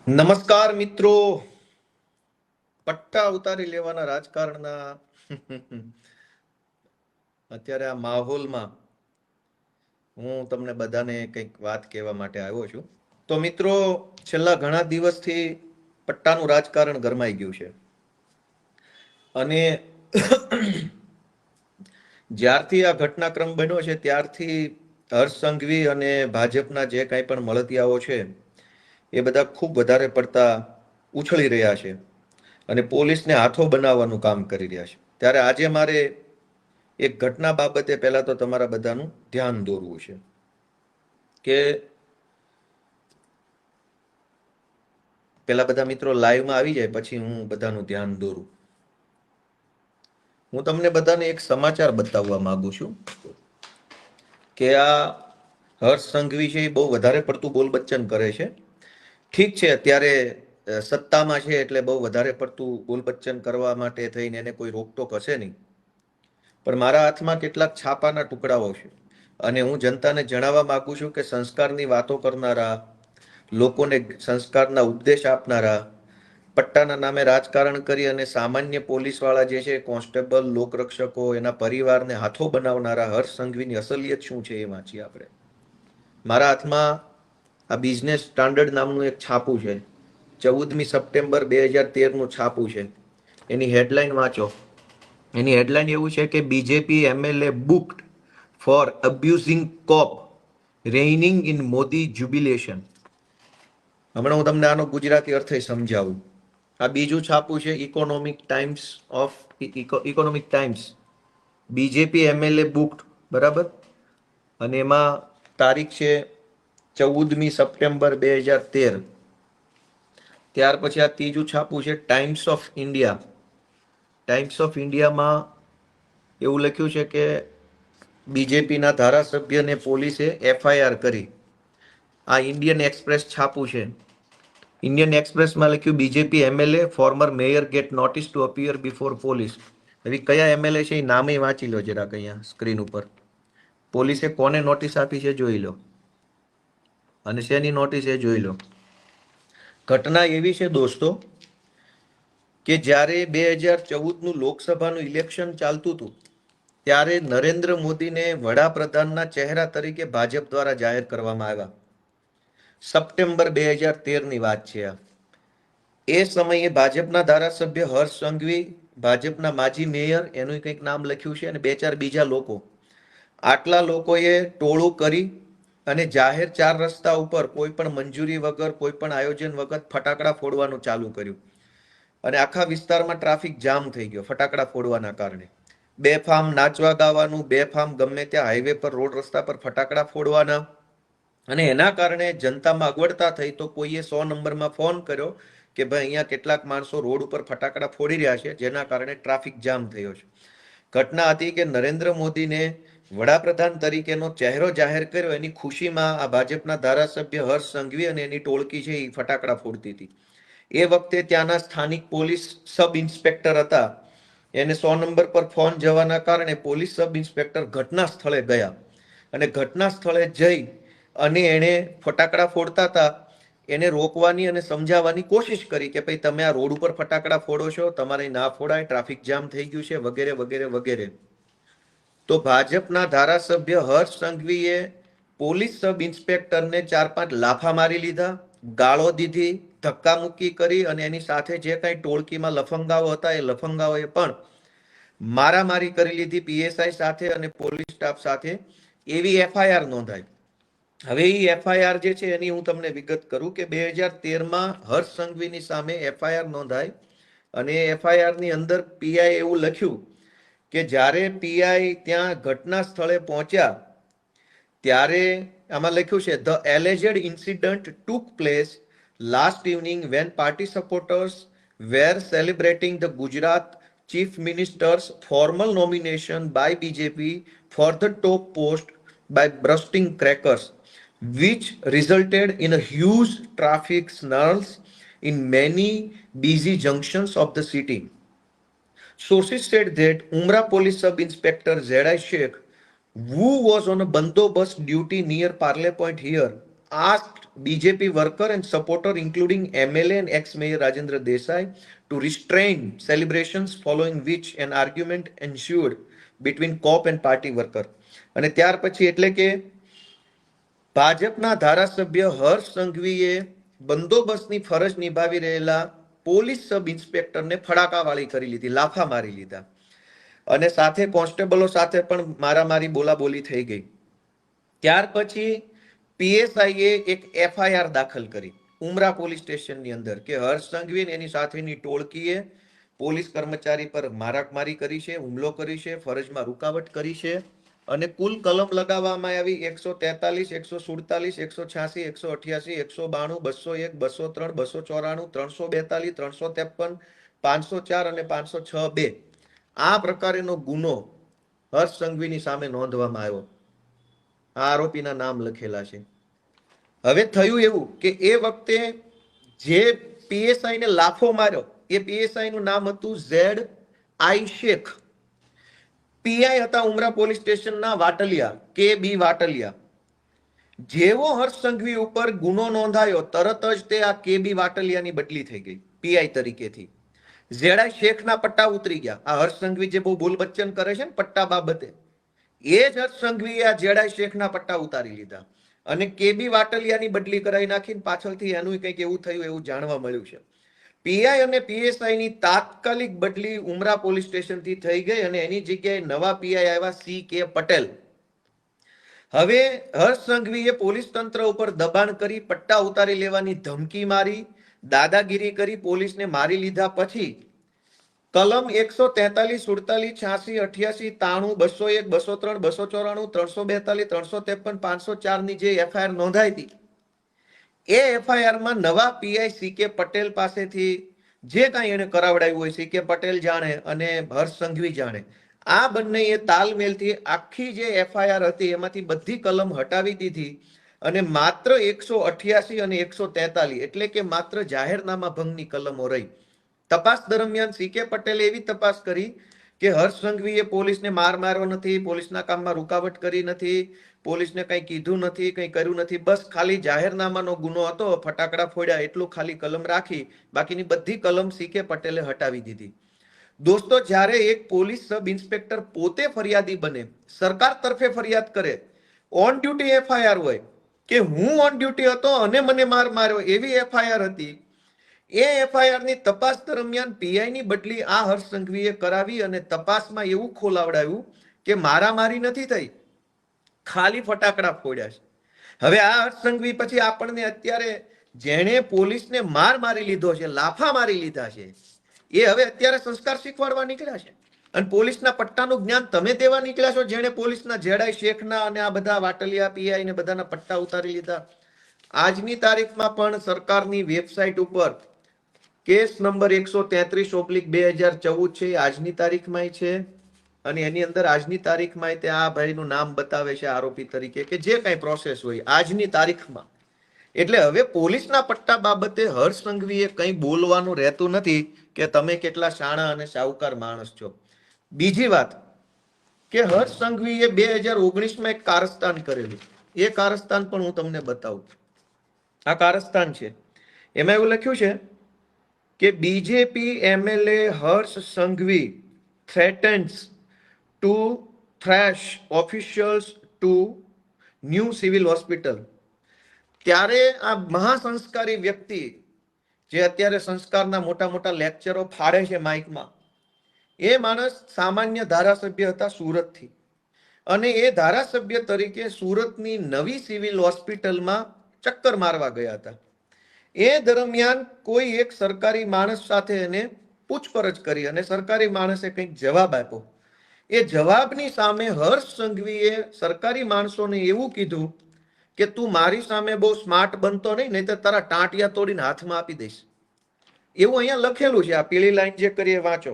નમસ્કાર મિત્રો. પટ્ટા ઉતારી લેવાના રાજકારણના અત્યારે આ માહોલમાં હું તમને બધાને કંઈક વાત કહેવા માટે આવ્યો છું. તો મિત્રો, છેલ્લા ઘણા દિવસથી પટ્ટાનું રાજકારણ ગરમાઈ ગયું છે અને જ્યારથી આ ઘટનાક્રમ બન્યો છે ત્યારથી હર્ષ સંઘવી અને ભાજપના જે કાંઈ પણ મળતિયાઓ છે એ બધા ખૂબ વધારે પડતા ઉછળી રહ્યા છે અને પોલીસને હાથો બનાવવાનું કામ કરી રહ્યા છે. ત્યારે આજે મારે એક ઘટના બાબતે પહેલા તો તમારા બધાનું ધ્યાન દોરવું છે કે પેલા બધા મિત્રો લાઈવમાં આવી જાય પછી હું બધાનું ધ્યાન દોરું. હું તમને બધાને એક સમાચાર બતાવવા માંગુ છું કે આ હર્ષ સંઘવી છે એ બહુ વધારે પડતું બોલબચ્ચન કરે છે. ઠીક છે, અત્યારે સત્તામાં છે એટલે બહુ વધારે પડતું બોલબચ્ચન કરવા માટે થઈને એને કોઈ રોકટોક હશે નહીં, પણ મારા હાથમાં કેટલાક છાપાના ટુકડાઓ છે અને હું જનતાને જણાવવા માંગુ છું કે સંસ્કારની વાતો કરનારા, લોકોને સંસ્કારના ઉપદેશ આપનારા, પટ્ટાના નામે રાજકારણ કરી અને સામાન્ય પોલીસવાળા જે છે, કોન્સ્ટેબલ, લોકરક્ષકો, એના પરિવારને હાથો બનાવનારા હર્ષ સંઘવીની અસલિયત શું છે એ વાંચીએ આપણે. મારા હાથમાં આ બિઝનેસ સ્ટાન્ડર્ડ નામનું એક છાપું છે. 14મી સપ્ટેમ્બર 2013નું છાપું છે. એની હેડલાઇન વાંચો. એની હેડલાઇન એવું છે કે BJP MLA booked for abusing cop reining in Modi jubilation. હમણાં હું તમને આનો ગુજરાતી અર્થ સમજાવું. આ બીજું છાપું છે economic times. BJP MLA booked, બરાબર, અને એમાં તારીખ છે 14મી સપ્ટેમ્બર 2013. ત્યાર પછી આ ત્રીજું છાપું છે times of India. Times of ઇન્ડિયામાં એવું લખ્યું છે કે બીજેપીના ધારાસભ્યને પોલીસે એફઆઈઆર કરી. આ ઇન્ડિયન એક્સપ્રેસ છાપું છે. ઇન્ડિયન એક્સપ્રેસમાં લખ્યું BJP MLA former mayor get notice to appear before police. હવે કયા એમએલએ છે એ નામે વાંચી લો જરાક અહીંયા સ્ક્રીન ઉપર. પોલીસે કોને નોટિસ આપી છે જોઈ લો અને શેની નોટિસ એ જોઈ લો. ઘટના એવી છે દોસ્તો કે જ્યારે 2014નું લોકસભાનું ઇલેક્શન ચાલતું હતું ત્યારે નરેન્દ્ર મોદીને વડાપ્રધાનના ચહેરા તરીકે ભાજપ દ્વારા જાહેર કરવામાં આવ્યા. સપ્ટેમ્બર 2013ની વાત છે આ. એ સમયે ભાજપના ધારાસભ્ય હર્ષ સંઘવી, ભાજપના માજી મેયર, એનું કંઈક નામ લખ્યું છે, અને બે ચાર બીજા લોકો, આટલા લોકોએ ટોળું કરી અને જાહેર 4 રસ્તા ઉપર કોઈ પણ મંજૂરી વગર, કોઈ પણ આયોજન વગર ફટાકડા ફોડવાનું ચાલુ કર્યું અને આખા વિસ્તારમાં ટ્રાફિક જામ થઈ ગયો ફટાકડા ફોડવાના કારણે. બેફામ નાચવા ગાવાનું, બેફામ ગમે ત્યાં હાઈવે પર, રોડ રસ્તા પર ફટાકડા ફોડવાના, અને એના કારણે જનતામાં અગવડતા થઈ તો કોઈએ 100 નંબરમાં ફોન કર્યો કે ભાઈ અહીંયા કેટલાક માણસો રોડ ઉપર ફટાકડા ફોડી રહ્યા છે, જેના કારણે ટ્રાફિક જામ થયો છે. ઘટના હતી કે નરેન્દ્ર મોદીને વડાપ્રધાન તરીકેનો ચહેરો જાહેર કર્યો એની ખુશીમાં આ ભાજપના ધારાસભ્ય હર્ષ સંઘવી અને એની ટોળકી છે એ ફટાકડા ફોડતી હતી. એ વખતે ત્યાંના સ્થાનિક પોલીસ સબ ઇન્સ્પેક્ટર હતા. એને 100 નંબર પર ફોન જવાના કારણે પોલીસ સબ ઇન્સ્પેક્ટર ઘટના સ્થળે ગયા અને ઘટના સ્થળે જઈ અને એણે ફટાકડા ફોડતા હતા એને રોકવાની અને સમજાવવાની કોશિશ કરી કે ભાઈ તમે આ રોડ ઉપર ફટાકડા ફોડો છો, તમારે ના ફોડાય, ટ્રાફિક જામ થઈ ગયું છે, વગેરે વગેરે વગેરે. તો ભાજપના ધારાસભ્ય હર્ષ સંઘવીએ પોલીસ સબ ઇન્સ્પેક્ટરને 4-5 લાફા મારી લીધા, ગાળો દીધી, ધક્કામુક્કી કરી અને એની સાથે જે કાંઈ ટોળકીમાં લફંગાઓ હતા એ લફંગાઓએ પણ મારામારી કરી લીધી પીએસઆઈ સાથે અને પોલીસ સ્ટાફ સાથે. એવી એફઆઈઆર નોંધાઈ. હવે એ એફઆઈઆર જે છે એની હું તમને વિગત કરું કે 2013માં હર્ષ સંઘવીની સામે એફઆઈઆર નોંધાઈ અને એફઆઈઆર ની અંદર પીઆઈ એવું લખ્યું કે જ્યારે પીઆઈ ત્યાં ઘટના સ્થળે પહોંચ્યા ત્યારે આમાં લખ્યું છે the alleged incident took place last evening when party supporters were celebrating the Gujarat chief minister's formal nomination by BJP for the top post by bursting crackers, which resulted in a huge traffic snarls in many busy junctions of the city. Sources said that Umra Police Sub-Inspector Z.I. Sheikh, who was on a bandobast duty near Parle Point here, asked BJP worker and supporter, including MLA and ex-mayor Rajendra Desai, to restrain celebrations, following which an argument ensued between COP and party worker. અને ત્યાર પછી એટલે કે ભાજપના ધારાસભ્ય હર્ષ સંઘવીએ બંદોબસ્તની ફરજ નિભાવી રહેલા પોલીસ સબ ઇન્સ્પેક્ટરને ફડાકાવાળી કરી લીધી, લાફા મારી લીધા અને સાથે કોન્સ્ટેબલો સાથે પણ મારામારી બોલાબોલી થઈ ગઈ. ત્યાર પછી પીએસઆઈએ એક એફઆઈઆર દાખલ કરી ઉમરા પોલીસ સ્ટેશનની અંદર કે હર્ષ સંઘવી એની સાથેની ટોળકીએ પોલીસ કર્મચારી પર મારામારી કરી છે, હુમલો કરી છે, ફરજમાં રૂકાવટ કરી છે અને કુલ કલમ લગાવવામાં આવી 143, 147, 186, 188, 192, 201, 203, 294, 342, 353, 504 અને 506(2). આ પ્રકારેનો ગુનો હર્ષ સંઘવીની સામે નોંધવામાં આવ્યો. આ આરોપીના નામ લખેલા છે. હવે થયું એવું કે એ વખતે જે પીએસઆઈ ને લાફો માર્યો એ પીએસઆઈ નું નામ હતું ZI શેખ. પીઆઈ હતા ઉમરા પોલીસ સ્ટેશનના વાટલિયા, KB વાટલિયા. જેવો હર્ષ સંઘવી ઉપર ગુનો નોંધાયો તરત જ તે આ KB વાટલિયાની બદલી થઈ ગઈ પીઆઈ તરીકેથી. ZI શેખના પટ્ટા ઉતરી ગયા. આ હર્ષ સંઘવી જે બહુ બોલ બચ્ચન કરે છે ને પટ્ટા બાબતે, એ જ હર્ષ સંઘવીએ આ ZI શેખના પટ્ટા ઉતારી લીધા અને KB વાટલિયાની બદલી કરાવી નાખીને પાછળથી એનું કંઈક એવું થયું એવું જાણવા મળ્યું છે. પીઆઈ અને પીએસઆઈ ની તાત્કાલિક બદલી ઉમરા પોલીસ સ્ટેશનથી થઈ ગઈ અને એની જગ્યાએ નવા પીઆઈ આવ્યા CK પટેલ. હવે હર્ષ સંઘવીએ પોલીસ તંત્ર ઉપર દબાણ કરી પટ્ટા ઉતારી લેવાની ધમકી મારી, દાદાગીરી કરી પોલીસને મારી લીધા પછી કલમ 143, 47, 86, 88, 93, 201, 203, 294, 342, 353, 504 ની જે એફઆઈઆર નોંધાઈ હતી એ એફઆઈઆર માં નવા પીઆઈ CK પટેલ પાસેથી જે કાંઈ એને કરાવડાવ્યું હોય CK પટેલ જાણે અને હર્ષ સંઘવી જાણે, આ બંનેએ તાલમેલથી આખી જે એફઆઈઆર હતી એમાંથી બધી કલમ હટાવી દીધી અને માત્ર 188 અને 143 એટલે કે માત્ર જાહેરનામા ભંગની કલમો રહી. તપાસ દરમિયાન CK પટેલે એવી તપાસ કરી કે હર્ષ સંઘવીએ પોલીસને માર માર્યો નથી, પોલીસના કામમાં રૂકાવટ કરી નથી, પોલીસને કંઈ કીધું નથી, કંઈ કર્યું નથી, બસ ખાલી જાહેરનામાનો ગુનો હતો, ફટાકડા ફોડ્યા એટલું ખાલી કલમ રાખી, બાકીની બધી કલમ CK પટેલે હટાવી દીધી. દોસ્તો, જ્યારે એક પોલીસ સબ ઇન્સ્પેક્ટર પોતે ફરિયાદી બને, સરકાર તરફે ફરિયાદ કરે, ઓન ડ્યુટી એફઆઈઆર હોય કે હું ઓન ડ્યુટી હતો અને મને માર માર્યો એવી એફઆઈઆર હતી, એ એફઆઈઆર ની તપાસ દરમિયાન પીઆઈ ની બદલી આ હર્ષ સંઘવીએ કરાવી અને તપાસમાં એવું ખોલાવડાવ્યું કે મારામારી નથી થઈ, ખાલી ફટાકડા ફોડ્યા છે. હવે આ હર્ષ સંઘવી પછી આપણને અત્યારે જેણે પોલીસને માર મારી લીધો છે, લાફા મારી લીધા છે, એ હવે અત્યારે સંસ્કાર શીખવાડવા નીકળ્યા છે અને પોલીસના પટ્ટાનું જ્ઞાન તમે દેવા નીકળ્યા છો, જેણે પોલીસના ZI શેખના અને આ બધા વાટલિયા પીઆઈ ને બધાના પટ્ટા ઉતારી લીધા. આજની તારીખમાં પણ સરકારની વેબસાઇટ ઉપર કેસ નંબર 133/2014 છે, આજની તારીખમાં છે અને એની અંદર આજની તારીખમાં તે આ ભાઈનું નામ બતાવે છે આરોપી તરીકે કે જે કાંઈ પ્રોસેસ હોય આજની તારીખમાં. એટલે હવે પોલીસના પટ્ટા બાબતે હર્ષ સંઘવીએ કંઈ બોલવાનું રહેતું નથી કે તમે કેટલા શાણા અને સાહુકાર માણસ છો. બીજી વાત કે હર્ષ સંઘવીએ 2019માં એક કારસ્તાન કરેલું, એ કારસ્તાન પણ હું તમને બતાવું. આ કારસ્તાન છે, એમાં એવું લખ્યું છે કે BJP MLA Harsh Sanghavi threatens to thrash officials to new civil hospital. ત્યારે આ મહાસંસ્કારી વ્યક્તિ જે અત્યારે સંસ્કારના મોટા મોટા લેક્ચરો ફાડે છે માઇકમાં, એ માણસ સામાન્ય ધારાસભ્ય હતા સુરતથી અને એ ધારાસભ્ય તરીકે સુરતની નવી સિવિલ હોસ્પિટલમાં ચક્કર મારવા ગયા હતા. એ દરમિયાન કોઈ એક સરકારી માણસ સાથે એને પૂછપરછ કરી અને સરકારી માણસે કંઈક જવાબ આપ્યો. એ જવાબની સામે હર્ષ સંઘવીએ સરકારી માણસોને એવું કીધું કે તું મારી સામે બહુ સ્માર્ટ બનતો નહીં તો તારા ટાંટિયા તોડીને હાથમાં આપી દઈશ. એવું અહીંયા લખેલું છે, આ પીળી લાઈન જે કરીએ વાંચો.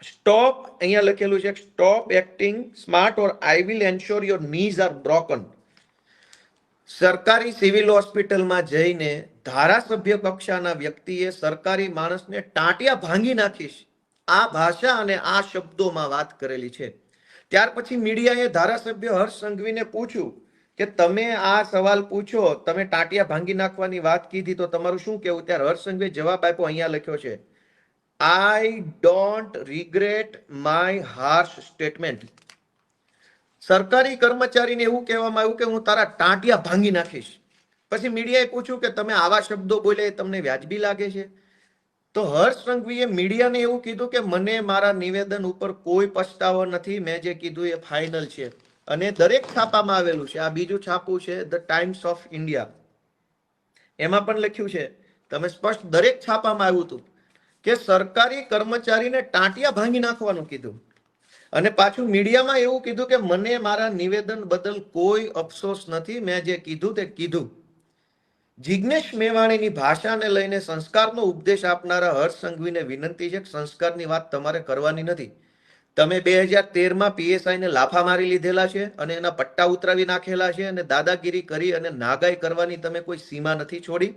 સ્ટોપ, અહીંયા લખેલું છે stop acting smart or I will ensure your knees are broken. સરકારી સિવિલ હોસ્પિટલમાં જઈને ધારાસભ્ય કક્ષાના વ્યક્તિએ સરકારી માણસને ટાંટિયા ભાંગી નાખીશ, આ ભાષા અને આ શબ્દોમાં વાત કરેલી છે. ત્યાર પછી મીડિયાએ ધારાસભ્ય હર્ષ સંઘવીને પૂછ્યું કે તમે આ સવાલ પૂછો, તમે ટાંટિયા ભાંગી નાખવાની વાત કીધી, તો તમારું શું કેવું? ત્યારે હર્ષ સંઘવીએ જવાબ આપ્યો, અહીંયા લખ્યો છે, I don't regret my harsh statement. સરકારી કર્મચારીને એવું કહેવામાં આવ્યું કે હું તારા ટાંટિયા ભાંગી નાખીશ. પછી મીડિયાએ પૂછ્યું કે તમે આવા શબ્દો બોલે તમને વ્યાજબી લાગે છે? તો હર્ષ સંઘવીએ મીડિયાને એવું કીધું કે મને મારા નિવેદન ઉપર કોઈ પછતાવો નથી, મેં જે કીધું એ ફાઇનલ છે. અને દરેક છાપામાં આવેલું છે. આ બીજું છાપું છે ધ ટાઈમ્સ ઓફ ઇન્ડિયા, એમાં પણ લખ્યું છે, તમે સ્પષ્ટ દરેક છાપામાં આવ્યું હતું કે સરકારી કર્મચારીને ટાંટિયા ભાંગી નાખવાનું કીધું. અને પાછું મીડિયામાં એવું કીધું કે મને મારા નિવેદન બદલ કોઈ અફસોસ નથી, મેં જે કીધું તે કીધું. જિગ્નેશ મેવાણીની ભાષાને લઈને સંસ્કારનો ઉપદેશ આપનારા હર્ષ સંઘવીને વિનંતી છે કે સંસ્કારની વાત તમારે કરવાની નથી. તમે 2013માં પીએસઆઈને લાફા મારી લીધેલા છે અને એના પટ્ટા ઉતરાવી નાખેલા છે અને દાદાગીરી કરી અને નાગાઈ કરવાની તમે કોઈ સીમા નથી છોડી.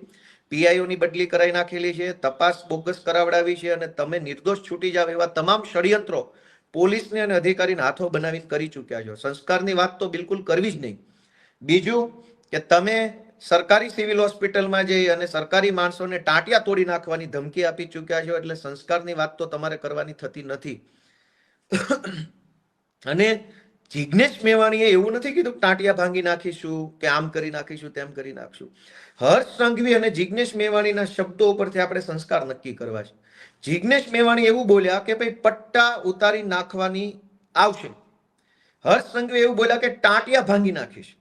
પીઆઈઓની બદલી કરાવી નાખેલી છે, તપાસ બોગસ કરાવડાવી છે અને તમે નિર્દોષ છૂટી જાવ એવા તમામ ષડયંત્રો પોલીસને અને અધિકારીને હાથો બનાવીને કરી ચૂક્યા છો. સંસ્કારની વાત તો બિલકુલ કરવી જ નહીં. બીજું કે તમે સરકારી સિવિલ હોસ્પિટલમાં જઈ અને સરકારી માણસોને ટાંટિયા તોડી નાખવાની ધમકી આપી ચૂક્યા છો, એટલે સંસ્કારની વાત તો તમારે કરવાની થતી નથી. અને જિગ્નેશ મેવાણીએ એવું નથી કીધું ટાંટિયા ભાંગી નાખીશું કે આમ કરી નાખીશું તેમ કરી નાખશું. હર્ષ સંઘવી અને જિગ્નેશ મેવાણીના શબ્દો ઉપરથી આપણે સંસ્કાર નક્કી કરવા છે. જિગ્નેશ મેવાણી એવું બોલ્યા કે ભાઈ પટ્ટા ઉતારી નાખવાની આવશે. હર્ષ સંઘવી એવું બોલ્યા કે ટાંટિયા ભાંગી નાખીશ.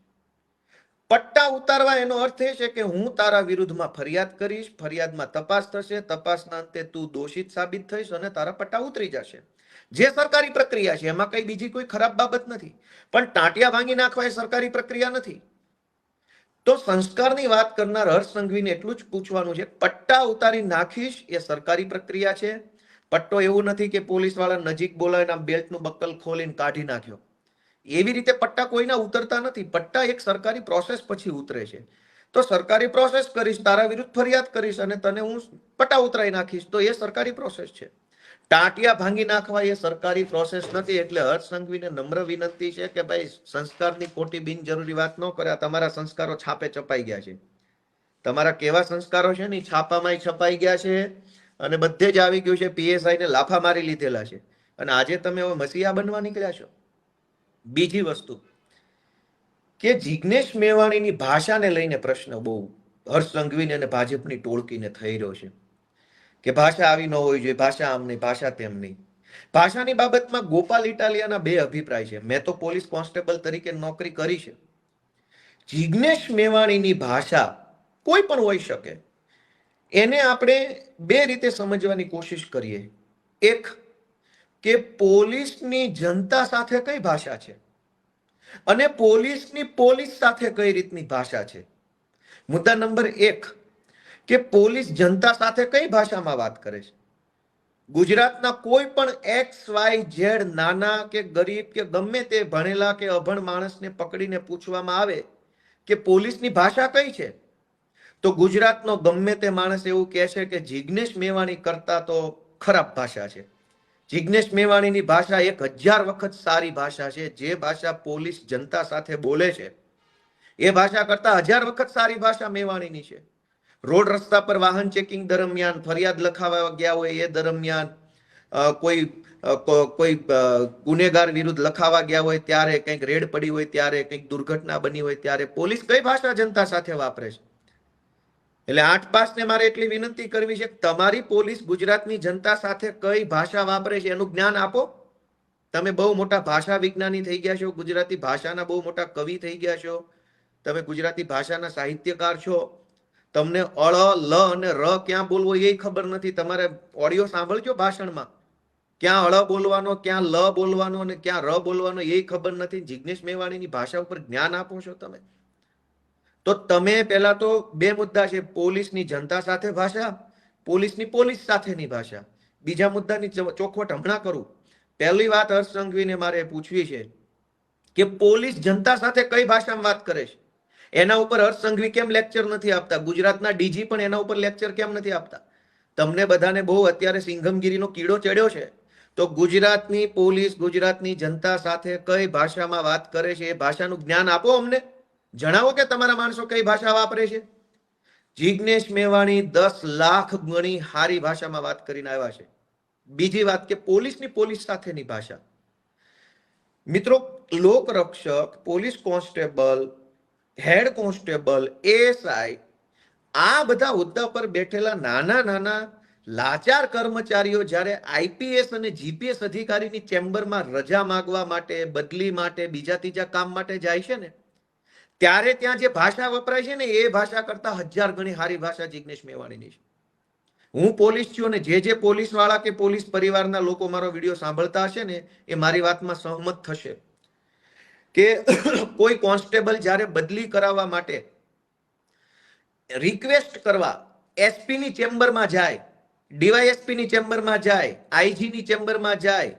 પટ્ટા ઉતારવા એનો અર્થ એ છે કે હું તારા વિરુદ્ધમાં ફરિયાદ કરીશ, ફરિયાદમાં તપાસ થશે, તપાસના અંતે તું દોષિત સાબિત થઈશ અને તારા પટ્ટા ઉતરી જશે. જે સરકારી પ્રક્રિયા છે એમાં કઈ બીજી કોઈ ખરાબ બાબત નથી. પણ ટાંટિયા ભાંગી નાખવા એ સરકારી પ્રક્રિયા નથી. તો સંસ્કારની વાત કરનાર હર્ષ સંઘવીને એટલું જ પૂછવાનું છે, પટ્ટા ઉતારી નાખીશ એ સરકારી પ્રક્રિયા છે. પટ્ટો એવું નથી કે પોલીસ વાળા નજીક બોલાવીને બેલ્ટનું બક્કલ ખોલીને કાઢી નાખ્યો. એવી રીતે પટ્ટા કોઈના ઉતરતા નથી. પટ્ટા એક સરકારી પ્રોસેસ પછી ઉતરે છે. તો સરકારી પ્રોસેસ કરીશ, તારા વિરુદ્ધ ફરિયાદ કરીશ અને તને હું પટ્ટા ઉતરાઈ નાખીશ, તો એ સરકારી પ્રોસેસ છે. ટાંટિયા ભાંગી નાખવા એ સરકારી પ્રોસેસ નથી. એટલે હર્ષ સંઘવીને નમ્ર વિનંતી છે કે ભાઈ સંસ્કારની ખોટી બિનજરૂરી વાત ન કરે. તમારા સંસ્કારો છાપે છપાઈ ગયા છે. તમારા કેવા સંસ્કારો છે ને છાપામાં છપાઈ ગયા છે અને બધે જ આવી ગયું છે. પીએસઆઈ ને લાફા મારી લીધેલા છે અને આજે તમે હવે મસીહા બનવા નીકળ્યા છો. બીજી વસ્તુ કે જિગ્નેશ મેવાણીની ભાષાને લઈને પ્રશ્ન બહુ હર્ષ સંઘવીને અને ભાજપની ટોળકીને થઈ રહ્યો છે કે ભાષા આવી ન હોવી જોઈએ, ભાષા આમ નહીં, ભાષા તેમ નહીં. ભાષાની બાબતમાં ગોપાલ ઇટાલિયાના બે અભિપ્રાય છે. મેં તો પોલીસ કોન્સ્ટેબલ તરીકે નોકરી કરી છે. જિગ્નેશ મેવાણીની ભાષા કોઈ પણ હોઈ શકે, એને આપણે બે રીતે સમજવાની કોશિશ કરીએ. એક કે પોલીસની જનતા સાથે કઈ ભાષા છે અને પોલીસની પોલીસ સાથે કઈ રીતની ભાષા છે. મુદ્દા નંબર 1 કે પોલીસ જનતા સાથે કઈ ભાષામાં વાત કરે છે. ગુજરાતના કોઈ પણ XYZ નાના કે ગરીબ કે ગમે તે ભણેલા કે અભણ માણસને પકડીને પૂછવામાં આવે કે પોલીસની ભાષા કઈ છે, તો ગુજરાતનો ગમે તે માણસ એવું કહે છે કે જિગ્નેશ મેવાણી કરતા તો ખરાબ ભાષા છે. જિગ્નેશ મેવાણીની ભાષા 1000 વખત સારી ભાષા છે. જે ભાષા પોલીસ જનતા સાથે બોલે છે એ ભાષા કરતા 1000 વખત સારી ભાષા મેવાણીની છે. રોડ રસ્તા પર વાહન ચેકિંગ દરમિયાન, ફરિયાદ લખાવા ગયા હોય એ દરમિયાન, કોઈ ગુનેગાર વિરુદ્ધ લખાવા ગયા હોય ત્યારે, કંઈક રેડ પડી હોય ત્યારે, કંઈક દુર્ઘટના બની હોય ત્યારે પોલીસ કઈ ભાષા જનતા સાથે વાપરે છે. એટલે 8 પાસને મારે એટલી વિનંતી કરવી છે કે તમારી પોલીસ ગુજરાતની જનતા સાથે કઈ ભાષા વાપરે છે એનું જ્ઞાન આપો. તમે બહુ મોટા ભાષા વિજ્ઞાની થઈ ગયા છો, ગુજરાતી ભાષાના બહુ મોટા કવિ થઈ ગયા છો, તમે ગુજરાતી ભાષાના સાહિત્યકાર છો. તમને અળ, લ અને ર ક્યાં બોલવો એ ખબર નથી. તમારે ઓડિયો સાંભળજો ભાષણમાં, ક્યાં અળ બોલવાનો, ક્યાં લ બોલવાનો અને ક્યાં ર બોલવાનો એ ખબર નથી. જિગ્નેશ મેવાણીની ભાષા ઉપર જ્ઞાન આપો છો તમે. તો તમે પહેલા તો બે મુદ્દા છે, પોલીસની જનતા સાથે ભાષા, પોલીસની પોલીસ સાથેની ભાષા. બીજા મુદ્દાની ચોખવટ હમણાં કરું. પહેલી વાત હર્ષ સંઘવીને મારે પૂછવી છે કે પોલીસ જનતા સાથે કઈ ભાષામાં વાત કરે છે. એના ઉપર હર્ષ સંઘવી કેમ લેક્ચર નથી આપતા? ગુજરાતના ડીજી પણ એના ઉપર લેક્ચર કેમ નથી આપતા? તમને બધાને બહુ અત્યારે સિંઘમગીરીનો કીડો ચડ્યો છે. તો ગુજરાતની પોલીસ ગુજરાતની જનતા સાથે કઈ ભાષામાં વાત કરે છે એ ભાષાનું જ્ઞાન આપો અમને. જણાવો કે તમારા માણસો કઈ ભાષા વાપરે છે. જિગ્નેશ મેવાણી 10 લાખ ગણી હારી ભાષામાં વાત કરીને આવ્યા છે. બીજી વાત કે પોલીસની પોલીસ સાથેની ભાષા. મિત્રો, લોકરક્ષક, police constable, head constable, ASI, આ બધા હોદ્દા પર બેઠેલા નાના નાના લાચાર કર્મચારીઓ જ્યારે આઈપીએસ અને જીપીએસ અધિકારીની ચેમ્બરમાં રજા માંગવા માટે, બદલી માટે, બીજા ત્રીજા કામ માટે જાય છે ને, ત્યારે ત્યાં જે ભાષા વપરાય છે ને એ ભાષા કરતા 1000 ગણી સારી ભાષા જિગ્નેશ મેવાણીની છે. હું પોલીસ છું અને જે પોલીસ વાળા કે પોલીસ પરિવારના લોકો મારો વિડીયો સાંભળતા હશે ને એ મારી વાતમાં સહમત થશે કે કોઈ કોન્સ્ટેબલ જ્યારે બદલી કરાવવા માટે રિક્વેસ્ટ કરવા એસપી ની ચેમ્બરમાં જાય, ડીવાયએસપી ની ચેમ્બરમાં જાય, આઈજી ની ચેમ્બરમાં જાય,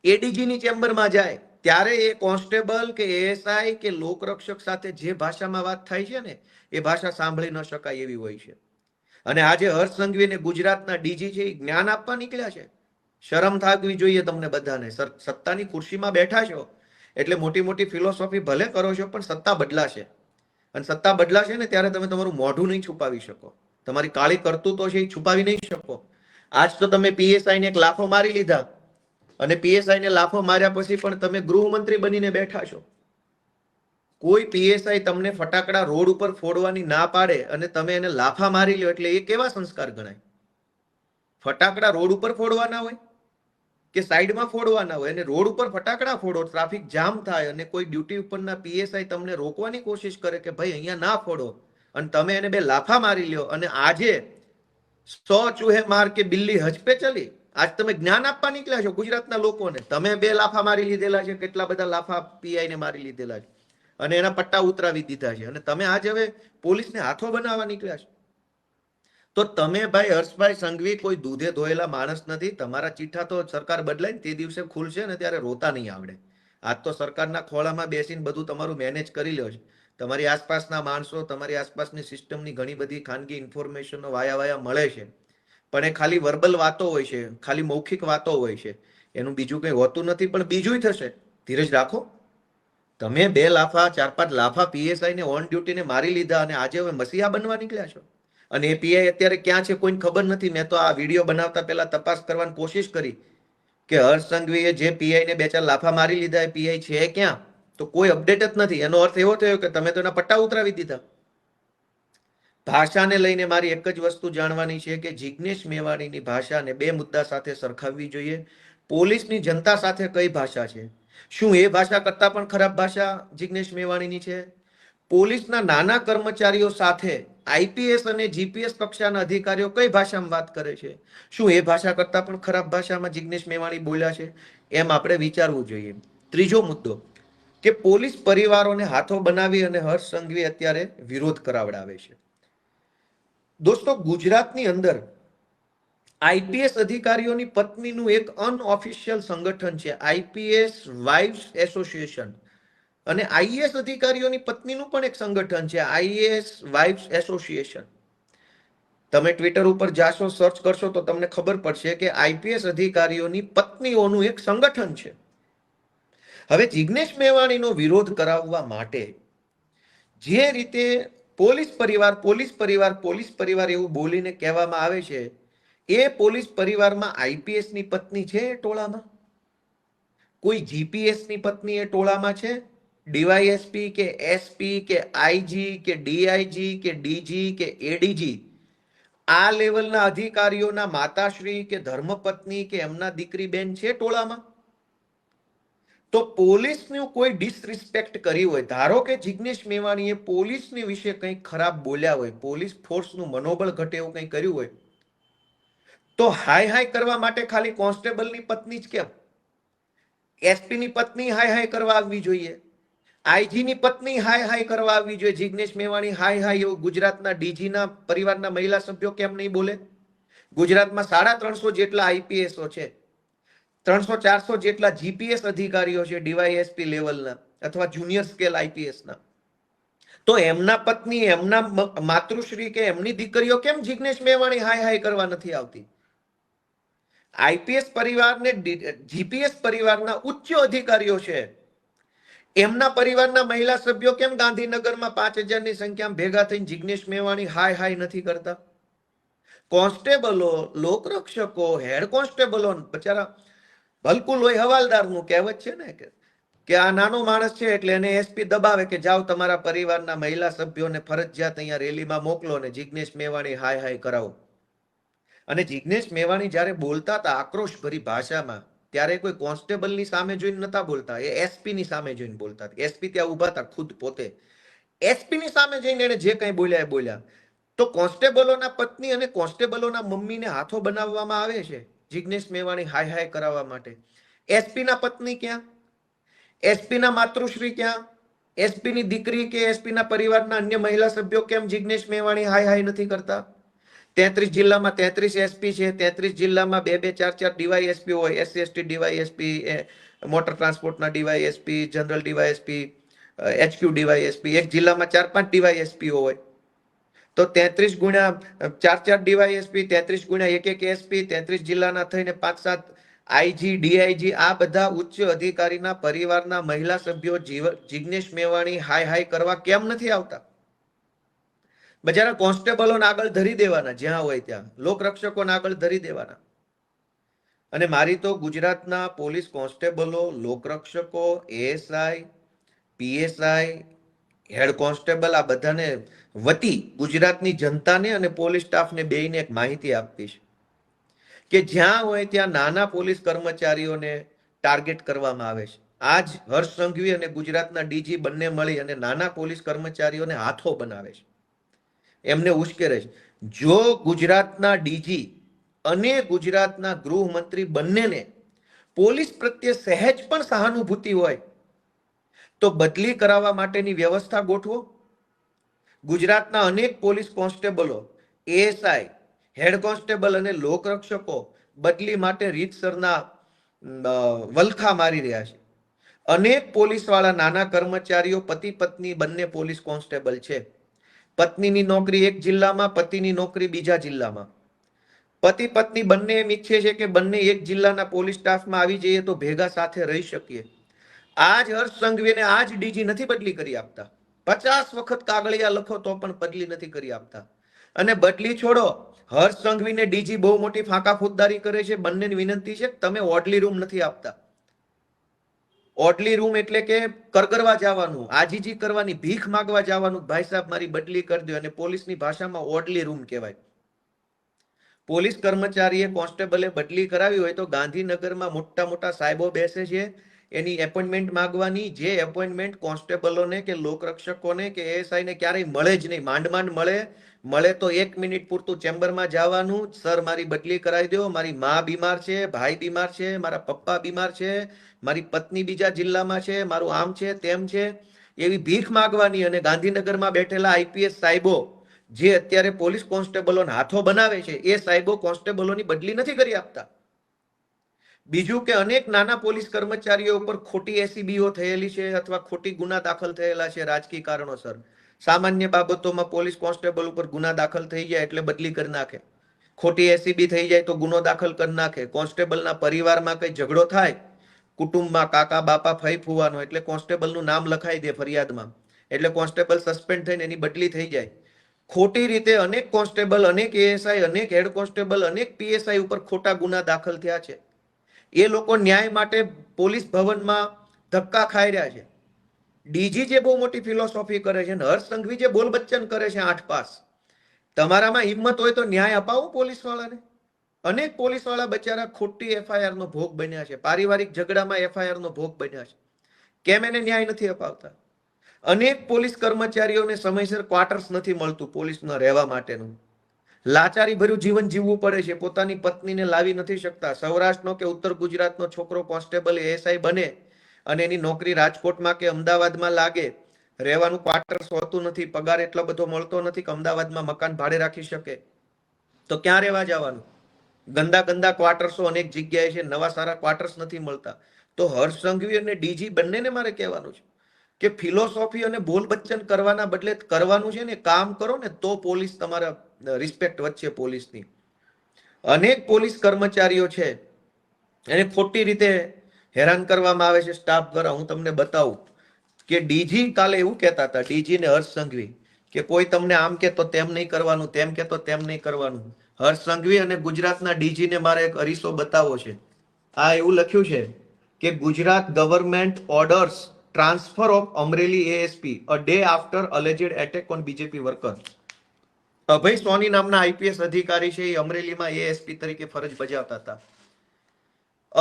એડીજી ની ચેમ્બરમાં જાય, ત્યારે એ કોન્સ્ટેબલ કે એએસઆઈ કે લોકરક્ષક સાથે જે ભાષામાં વાત થાય છે ને એ ભાષા સાંભળી ન શકાય એવી હોય છે. અને આજે હર્ષ સંઘવી ને ગુજરાતના ડીજી છે એ જ્ઞાન આપવા નીકળ્યા છે. શરમ થાકવી જોઈએ તમને બધાને. સત્તાની ખુરશીમાં બેઠા છો એટલે મોટી મોટી ફિલોસોફી ભલે કરો છો, પણ સત્તા બદલાશે. અને સત્તા બદલાશે ને ત્યારે તમે તમારું મોઢું નહીં છુપાવી શકો, તમારી કાળી કરતૂતો છે એ છુપાવી નહીં શકો. આજ તો તમે પીએસઆઈ ને એક લાફો મારી લીધા અને પીએસઆઈ ને લાફો માર્યા પછી પણ તમે ગૃહમંત્રી બનીને બેઠા છો. કોઈ પીએસઆઈ તમને ફટાકડા રોડ ઉપર ફોડવાની ના પાડે અને તમે એને લાફા મારી લ્યો એટલે એ કેવા સંસ્કાર ગણાય? ફટાકડા રોડ ઉપર ફોડવાના હોય કે સાઈડમાં ફોડવાના હોય? અને રોડ ઉપર ફટાકડા ફોડો, ટ્રાફિક જામ થાય અને કોઈ ડ્યુટી ઉપરના પીએસઆઈ તમને રોકવાની કોશિશ કરે કે ભાઈ અહીંયા ના ફોડો, અને તમે એને બે લાફા મારી લ્યો. અને આજે 100 ચૂહે માર કે બિલ્લી હજ પે ચલી. આજ તમે જ્ઞાન આપવા નીકળ્યા છો ગુજરાતના લોકોને. તમે 2 લાફા મારી લીધેલા છે, કેટલા બધા લાફા પીઆઈ ને મારી લીધેલા છે અને એના પટ્ટા ઉતરાવી દીધા છે, અને તમે આજે હવે પોલીસને હાથો બનાવવા નીકળ્યા છો. તો તમે ભાઈ હર્ષભાઈ સંઘવી કોઈ દૂધે ધોયેલા માણસ નથી. તમારા ચીઠા તો સરકાર બદલાય ને તે દિવસે ખુલશે ને ત્યારે રોતા નહીં આવડે. આજ તો સરકારના ખોળામાં બેસીને બધું તમારું મેનેજ કરી લ્યો છે. તમારી આસપાસના માણસો, તમારી આસપાસની સિસ્ટમની ઘણી બધી ખાનગી ઇન્ફોર્મેશનો વાયા મળે છે, પણ એ ખાલી વર્બલ વાતો હોય છે, ખાલી મૌખિક વાતો હોય છે, એનું બીજું કંઈ હોતું નથી. પણ બીજું થશે, ધીરજ રાખો. તમે 2 લાફા 4-5 લાફા પીએસઆઈ ને ઓન ડ્યુટી ને મારી લીધા અને આજે હવે મસીહા બનવા નીકળ્યા છો. અને એ પીઆઈ અત્યારે ક્યાં છે કોઈને ખબર નથી. મેં તો આ વિડીયો બનાવતા પહેલા તપાસ કરવાની કોશિશ કરી કે હર્ષ સંઘવીએ જે પીઆઈ ને 2-4 લાફા મારી લીધા એ પીઆઈ છે ક્યાં, તો કોઈ અપડેટ જ નથી. એનો અર્થ એવો થયો કે તમે તો એના પટ્ટા ઉતરાવી દીધા. ભાષાને લઈને મારી એક જ વસ્તુ જાણવાની છે કે જિગ્નેશ મેવાણીની ભાષાને 2 મુદ્દા સાથે સરખાવવી જોઈએ. પોલીસની જનતા સાથે કઈ ભાષા છે? શું એ ભાષા કરતા પણ ખરાબ ભાષા જિગ્નેશ મેવાણીની છે? પોલીસના નાના કર્મચારીઓ સાથે આઈપીએસ અને જીપીએસ કક્ષાના અધિકારીઓ કઈ ભાષામાં વાત કરે છે? શું એ ભાષા કરતા પણ ખરાબ ભાષામાં જિગ્નેશ મેવાણી બોલ્યા છે? એમ આપણે વિચારવું જોઈએ. ત્રીજો મુદ્દો કે પોલીસ પરિવારોને હાથો બનાવી અને હર્ષ સંઘવી અત્યારે વિરોધ કરાવડાવે છે. દોસ્તો, ગુજરાતની અંદર આઈપીએસ અધિકારીઓની પત્નીનું એક અનઓફિશિયલ સંગઠન છે, આઈપીએસ વાઇવ્સ એસોસિએશન. અને આઈએએસ અધિકારીઓની પત્નીનું પણ એક સંગઠન છે, આઈએએસ વાઇવ્સ એસોસિએશન. તમે ટ્વિટર ઉપર જાશો, સર્ચ કરશો તો તમને ખબર પડશે કે આઈપીએસ અધિકારીઓની પત્નીઓનું એક સંગઠન છે. હવે જિગ્નેશ મેવાણીનો વિરોધ કરાવવા માટે જે રીતે પોલીસ પરિવાર એવું બોલીને કહેવામાં આવે છે, એ પોલીસ પરિવારમાં આઈપીએસ ની પત્ની છે એ ટોળામાં? કોઈ જીપીએસ ની પત્ની એ ટોળામાં છે? ડીવાયએસપી કે એસપી કે આઈજી કે ડીઆઈજી કે ડીજી કે એડીજી આ લેવલના અધિકારીઓના માતાશ્રી કે ધર્મપત્ની કે એમના દીકરી બેન છે ટોળામાં? તો પોલીસનું કોઈ ડિસરિસ્પેક્ટ કરી હોય, ધારો કે જિગ્નેશ મેવાણીએ પોલીસની વિશે કંઈક ખરાબ બોલ્યા હોય, પોલીસ ફોર્સનું મનોબળ ઘટે એવું કંઈ કર્યું હોય, તો હાય કરવા માટે ખાલી કોન્સ્ટેબલની પત્ની જ કેમ? એસપી ની પત્ની હાય કરવા આવવી જોઈએ, આઈજી ની પત્ની હાય કરવા આવવી જોઈએ. જિગ્નેશ મેવાણી હાય એવું ગુજરાતના ડીજી ના પરિવારના મહિલા સભ્યો કેમ નહીં બોલે? ગુજરાતમાં 350 જેટલા આઈપીએસઓ છે, 300-400 જેટલા જીપીએસ અધિકારીઓ છે ડીવાયએસપી લેવલના અથવા જુનિયર સ્કેલ આઈપીએસના. તો એમના પત્ની, એમના માતૃશ્રી કે એમની દીકરીઓ કેમ જિગ્નેશ મેવાણી હાય કરવા નથી આવતી? આઈપીએસ પરિવારને જીપીએસ પરિવારના ઉચ્ચ અધિકારીઓ છે એમના પરિવારના મહિલા સભ્યો કેમ ગાંધીનગરમાં 5,000ની સંખ્યામાં ભેગા થઈને જિગ્નેશ મેવાણી હાય હાય નથી કરતા? કોન્સ્ટેબલો, લોકરક્ષકો, હેડ કોન્સ્ટેબલો બચારા ભલકુલ હોય હવાલદારનું કહેવત છે ને કે આ નાનો માણસ છે એટલે એને એસપી દબાવે કે જાઓ તમારા પરિવારના મહિલા સભ્યોને ફરજિયાત અહીંયા રેલીમાં મોકલો ને જિગ્નેશ મેવાણી હાય હાય કરાવો. અને જિગ્નેશ મેવાણી જ્યારે બોલતા હતા આક્રોશભરી ભાષામાં, ત્યારે કોઈ કોન્સ્ટેબલની સામે જોઈને નતા બોલતા, એ એસપી ની સામે જોઈને બોલતા. એસપી ત્યાં ઉભા હતા ખુદ પોતે. એસપી ની સામે જઈને એને જે કંઈ બોલ્યા એ બોલ્યા. તો કોન્સ્ટેબલોના પત્ની અને કોન્સ્ટેબલોના મમ્મીને હાથો બનાવવામાં આવે છે જિગ્નેશ મેવાણી હાય હાય કરાવવા માટે. એસપી ના પત્ની ક્યાં? એસપી ના માતૃશ્રી ક્યાં? એસપી ની દીકરી કે એસપી ના પરિવારના અન્ય મહિલા સભ્યો કેમ જિગ્નેશ મેવાણી હાય હાય નથી કરતા? 33 જિલ્લામાં 33 એસપી છે. 33 જિલ્લામાં 2-2, 4-4 ડીવાયએસપી હોય. SC/ST ડીવાયએસપી, મોટર ટ્રાન્સપોર્ટના DYSP, general DYSP, HQ DYSP. એક જિલ્લામાં 4-5 ડીવાયએસપી હોય. તો 33 ગુણ્યા 4-4 ડીવાયએસપી, 33 ગુણ્યા 1-1 એસપી, 33 જિલ્લાના થઈને 5-7 આઈજી, ડીઆઈજી, આ બધા ઉચ્ચ અધિકારીના પરિવારના મહિલા સભ્યો જિગ્નેશ મેવાણી હાય હાય કરવા કેમ નથી આવતા? બજારા કોન્સ્ટેબલોને આગળ ધરી દેવાના, જ્યાં હોય ત્યાં લોકરક્ષકોને આગળ ધરી દેવાના. અને મારી તો ગુજરાતના પોલીસ કોન્સ્ટેબલો, લોકરક્ષકો, એએસઆઈ, પીએસઆઈ, હેડ કોન્સ્ટેબલ, આ બધાને વતી ગુજરાતની જનતાને અને પોલીસ સ્ટાફને બેયને એક માહિતી આપવી છે કે જ્યાં હોય ત્યાં નાના પોલીસ કર્મચારીઓને ટાર્ગેટ કરવામાં આવે છે. આજ હર્ષ સંઘવી અને ગુજરાતના ડીજી બંને મળી અને નાના પોલીસ કર્મચારીઓને હાથો બનાવે છે, એમને ઉશ્કેરે છે. જો ગુજરાતના ડીજી અને ગુજરાતના ગૃહમંત્રી બંનેને પોલીસ પ્રત્યે સહેજ પણ સહાનુભૂતિ હોય તો બદલી કરાવવા માટેની વ્યવસ્થા ગોઠવો. ગુજરાતના અનેક પોલીસ કોન્સ્ટેબલો, એએસઆઈ, હેડ કોન્સ્ટેબલ અને લોકરક્ષકો બદલી માટે રીતસરના વલખા મારી રહ્યા છે. અનેક પોલીસવાળા નાના કર્મચારીઓ પતિ પત્ની બંને પોલીસ કોન્સ્ટેબલ છે. પત્નીની નોકરી એક જિલ્લામાં, પતિની નોકરી બીજા જિલ્લામાં. પતિ પત્ની બંને એમ ઈચ્છે છે કે બંને એક જિલ્લાના પોલીસ સ્ટાફમાં આવી જઈએ તો ભેગા સાથે રહી શકીએ. આજ હર્ષ સંઘવીને આજ ડીજી નથી બદલી કરી આપતા. 50 વખત કાગળિયા લખો તો પણ બદલી નથી કરી આપતા. અને બદલી છોડો, હર્ષ સંઘવીને ડીજી બહુ મોટી ફાંકા ફોજદારી કરે છે. બંનેની વિનંતી છે તમે ઓડલી રૂમ નથી આપતા. ઓડલી રૂમ એટલે કે કરગરવા જવાનું, આજીજી કરવાની, ભીખ માંગવા જવાનું, ભાઈ સાહેબ મારી બદલી કરી દો. અને પોલીસની ભાષામાં ઓડલી રૂમ કહેવાય. પોલીસ કર્મચારીએ કોન્સ્ટેબલે બદલી કરાવી હોય તો ગાંધીનગરમાં મોટા મોટા સાહેબો બેસે છે, એની એપોઇન્ટમેન્ટ માંગવાની. જે એપોઇન્ટમેન્ટ કોન્સ્ટેબલોને કે લોકરક્ષકોને કે એએસઆઈ ને ક્યારેય મળે જ નહીં. માંડ માંડ મળે તો 1 મિનિટ પૂરતું ચેમ્બરમાં જવાનું, સર મારી બદલી કરાવી દો, મારી મા બીમાર છે, ભાઈ બીમાર છે, મારા પપ્પા બીમાર છે, મારી પત્ની બીજા જિલ્લામાં છે, મારું આમ છે તેમ છે, એવી ભીખ માંગવાની. અને ગાંધીનગરમાં બેઠેલા આઈપીએસ સાહેબો જે અત્યારે પોલીસ કોન્સ્ટેબલોને હાથો બનાવે છે, એ સાહેબો કોન્સ્ટેબલોની બદલી નથી કરી આપતા. બીજું કે અનેક નાના પોલીસ કર્મચારીઓ ઉપર ખોટી એસીબીઓ થયેલી છે અથવા ખોટી ગુના દાખલ થયેલા છે રાજકીય કારણોસર. સામાન્ય બાબતોમાં પોલીસ કોન્સ્ટેબલ ઉપર ગુના દાખલ થઈ જાય એટલે બદલી કરી નાખે. ખોટી એસીબી થઈ જાય તો ગુનો દાખલ કરી નાખે. કોન્સ્ટેબલના પરિવારમાં કઈ ઝઘડો થાય, કુટુંબમાં કાકા બાપા ફઈ ફુવાનો, એટલે કોન્સ્ટેબલનું નામ લખાઈ દે ફરિયાદમાં, એટલે કોન્સ્ટેબલ સસ્પેન્ડ થઈને એની બદલી થઈ જાય. ખોટી રીતે અનેક કોન્સ્ટેબલ, અનેક એએસઆઈ, અનેક હેડ કોન્સ્ટેબલ, અનેક પીએસઆઈ ઉપર ખોટા ગુના દાખલ થયા છે. એ લોકો ન્યાય માટે પોલીસ ભવનમાં ધક્કા ખાઈ રહ્યા છે. ડીજી જે બહુ મોટી ફિલોસોફી કરે છે, હર્ષ સંઘવી જે બોલ બચ્ચન કરે છે 8 પાસ, તમારામાં હિંમત હોય તો ન્યાય અપાવો પોલીસ વાળાને. અનેક પોલીસ વાળા બચારા ખોટી એફઆઈઆર નો ભોગ બન્યા છે, પારિવારિક ઝઘડામાં એફઆઈઆર નો ભોગ બન્યા છે. કેમ એને ન્યાય નથી અપાવતા? અનેક પોલીસ કર્મચારીઓને સમયસર ક્વાર્ટર્સ નથી મળતું પોલીસમાં રહેવા માટેનું. લાચારી ભર્યું જીવન જીવવું પડે છે, પોતાની પત્નીને લાવી નથી શકતા. સૌરાષ્ટ્રનો કે ઉત્તર ગુજરાતનો છોકરો કોન્સ્ટેબલ એએસઆઈ બને અને એની નોકરી રાજકોટમાં કે અમદાવાદમાં લાગે, રહેવાનું ક્વાર્ટર્સ હોતું નથી, પગાર એટલો બધો મળતો નથી કે અમદાવાદમાં મકાન ભાડે રાખી શકે, તો ક્યાં રહેવા જવાનું? ગંદા ગંદા ક્વાર્ટર્સો અનેક જગ્યાએ છે, નવા સારા ક્વાર્ટર્સ નથી મળતા. તો હર્ષ સંઘવી અને ડીજી બંનેને મારે કહેવાનું છે કે ફિલોસોફી અને બોલ બચ્ચન કરવાના બદલે કરવાનું છે ને કામ કરો ને, તો પોલીસ તમારા રિસ્પેક્ટ વચ્ચે પોલીસની. અનેક પોલીસ કર્મચારીઓ છે એને ખોટી રીતે હેરાન કરવામાં આવે છે સ્ટાફ દ્વારા. હું તમને બતાવું કે ડીજી કાલે એવું કહેતા હતા, ડીજી ને હર્ષ સંઘવી, કે કોઈ તમને આમ કે તો તેમ નહીં કરવાનું, તેમ કે તો તેમ નહીં કરવાનું. હર્ષ સંઘવી અને ગુજરાતના ડીજી ને મારે એક અરીસો બતાવવો છે. આ એવું લખ્યું છે કે Gujarat government orders transfer of Amreli ASP a day after alleged attack on BJP worker. Abhay Soni નામના આઈપીએસ અધિકારી છે, એ અમરેલીમાં એએસપી તરીકે ફરજ બજાવતા હતા.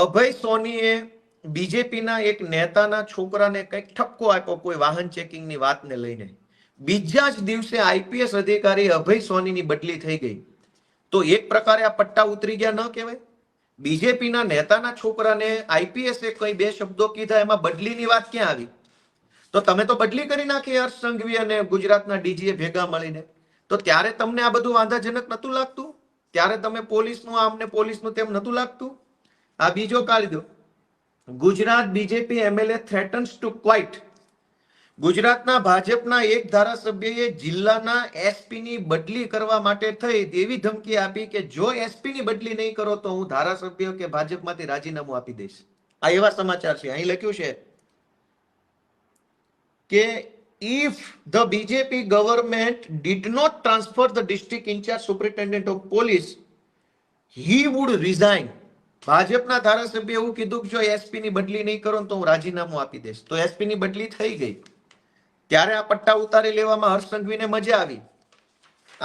અભય સોનીએ બીજેપીના એક નેતાના છોકરાને કંઈક ઠપકો આપ્યો કોઈ વાહન ચેકિંગની વાતને લઈને. બીજા જ દિવસે આઈપીએસ અધિકારી અભય સોનીની બદલી થઈ ગઈ. તો એક પ્રકારે આ પટ્ટા ઉતરી ગયા ન કહેવાય? બીજેપીના નેતાના છોકરાને આઈપીએસે કઈ બે શબ્દો કીધા, એમાં બદલીની વાત ક્યાં આવી? તો તમે તો બદલી કરી નાખી હર્ષ સંઘવી અને ગુજરાતના ડીજીએ ભેગા મળીને. તો ત્યારે તમને આ બધું વાંધાજનક નતું લાગતું? ત્યારે તમે પોલીસનું આમ ને પોલીસનું તેમ નતું લાગતું? આ બીજો કાયદો, Gujarat BJP MLA threatens to quit. ગુજરાતના ભાજપના એક ધારાસભ્યએ જિલ્લાના એસપીની બદલી કરવા માટે થઈ એવી ધમકી આપી કે જો એસપીની બદલી નહીં કરો તો હું ધારાસભ્ય કે ભાજપમાંથી રાજીનામું આપી દઈશ. આ એવા સમાચાર છે. અહીં લખ્યું છે કે if the BJP government did not transfer the district in charge superintendent of police, he would resign. ભાજપના ધારાસભ્ય એવું કીધું કે જો એસપી ની બદલી નહીં કરો તો હું રાજીનામું આપી દઈશ. તો એસપી ની બદલી થઈ ગઈ. ત્યારે આ પટ્ટા ઉતારી લેવામાં હર્ષ સંઘવીને મજા આવી.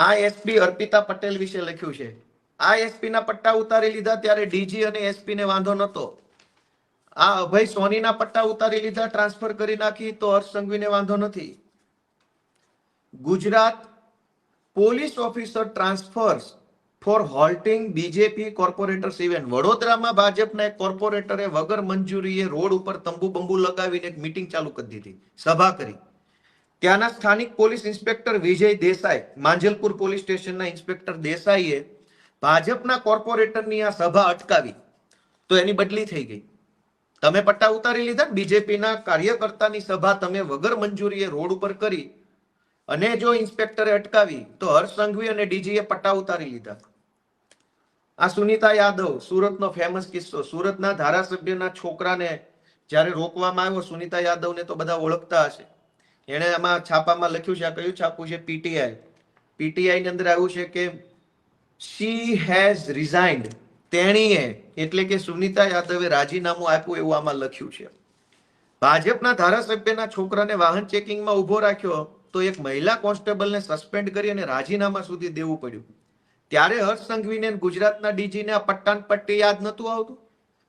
આ એસપી અર્પિતા પટેલ વિશે લખ્યું છે. આ એસપી ના પટ્ટા ઉતારી લીધા ત્યારે ડીજી અને એસપી ને વાંધો નતો. આ અભય સોનીના પટ્ટા ઉતારી લીધા, ટ્રાન્સફર કરી નાખી, તો હર્ષ સંઘવીને વાંધો નથી. Gujarat police officer transfers for halting BJP corporators event. વડોદરામાં ભાજપના એક કોર્પોરેટરે વગર મંજૂરીએ રોડ ઉપર તંબુ બંબુ લગાવીને એક મીટિંગ ચાલુ કરી દીધી, સભા કરી. ત્યાંના સ્થાનિક પોલીસ ઇન્સ્પેક્ટર વિજય દેસાઈ, માંજલપુર પોલીસ સ્ટેશનના ઇન્સ્પેક્ટર દેસાઈએ ભાજપના કોર્પોરેટરની આ સભા અટકાવી, તો એની બદલી થઈ ગઈ. તમે પટ્ટા ઉતારી લીધા. બીજેપીના કાર્યકર્તાની સભા તમે વગર મંજૂરીએ રોડ ઉપર કરી અને જો ઇન્સ્પેક્ટરે અટકાવી, તો હર્ષ સંઘવી અને ડીજીએ પટ્ટા ઉતારી લીધા. આ સુનીતા યાદવ, સુરતનો ફેમસ કિસ્સો. સુરતના ધારાસભ્યના છોકરાને જ્યારે રોકવામાં આવ્યો, સુનીતા યાદવને તો બધા ઓળખતા હશે, એણે આમાં છાપામાં લખ્યું છે. આ કયું છાપું છે? પીટીઆઈ. પીટીઆઈ ની અંદર આવ્યું છે કે she has resigned. તેણીએ એટલે કે સુનીતા યાદવે રાજીનામું આપ્યું એવું આમાં લખ્યું છે. ભાજપના ધારાસભ્યના છોકરાને વાહન ચેકિંગમાં ઉભો રાખ્યો તો એક મહિલા કોન્સ્ટેબલને સસ્પેન્ડ કરી અને રાજીનામા સુધી દેવું પડ્યું. ત્યારે હર્ષ સંઘવીને ગુજરાતના ડીજીને આ પટ્ટાન પટ્ટી યાદ નતું આવતું?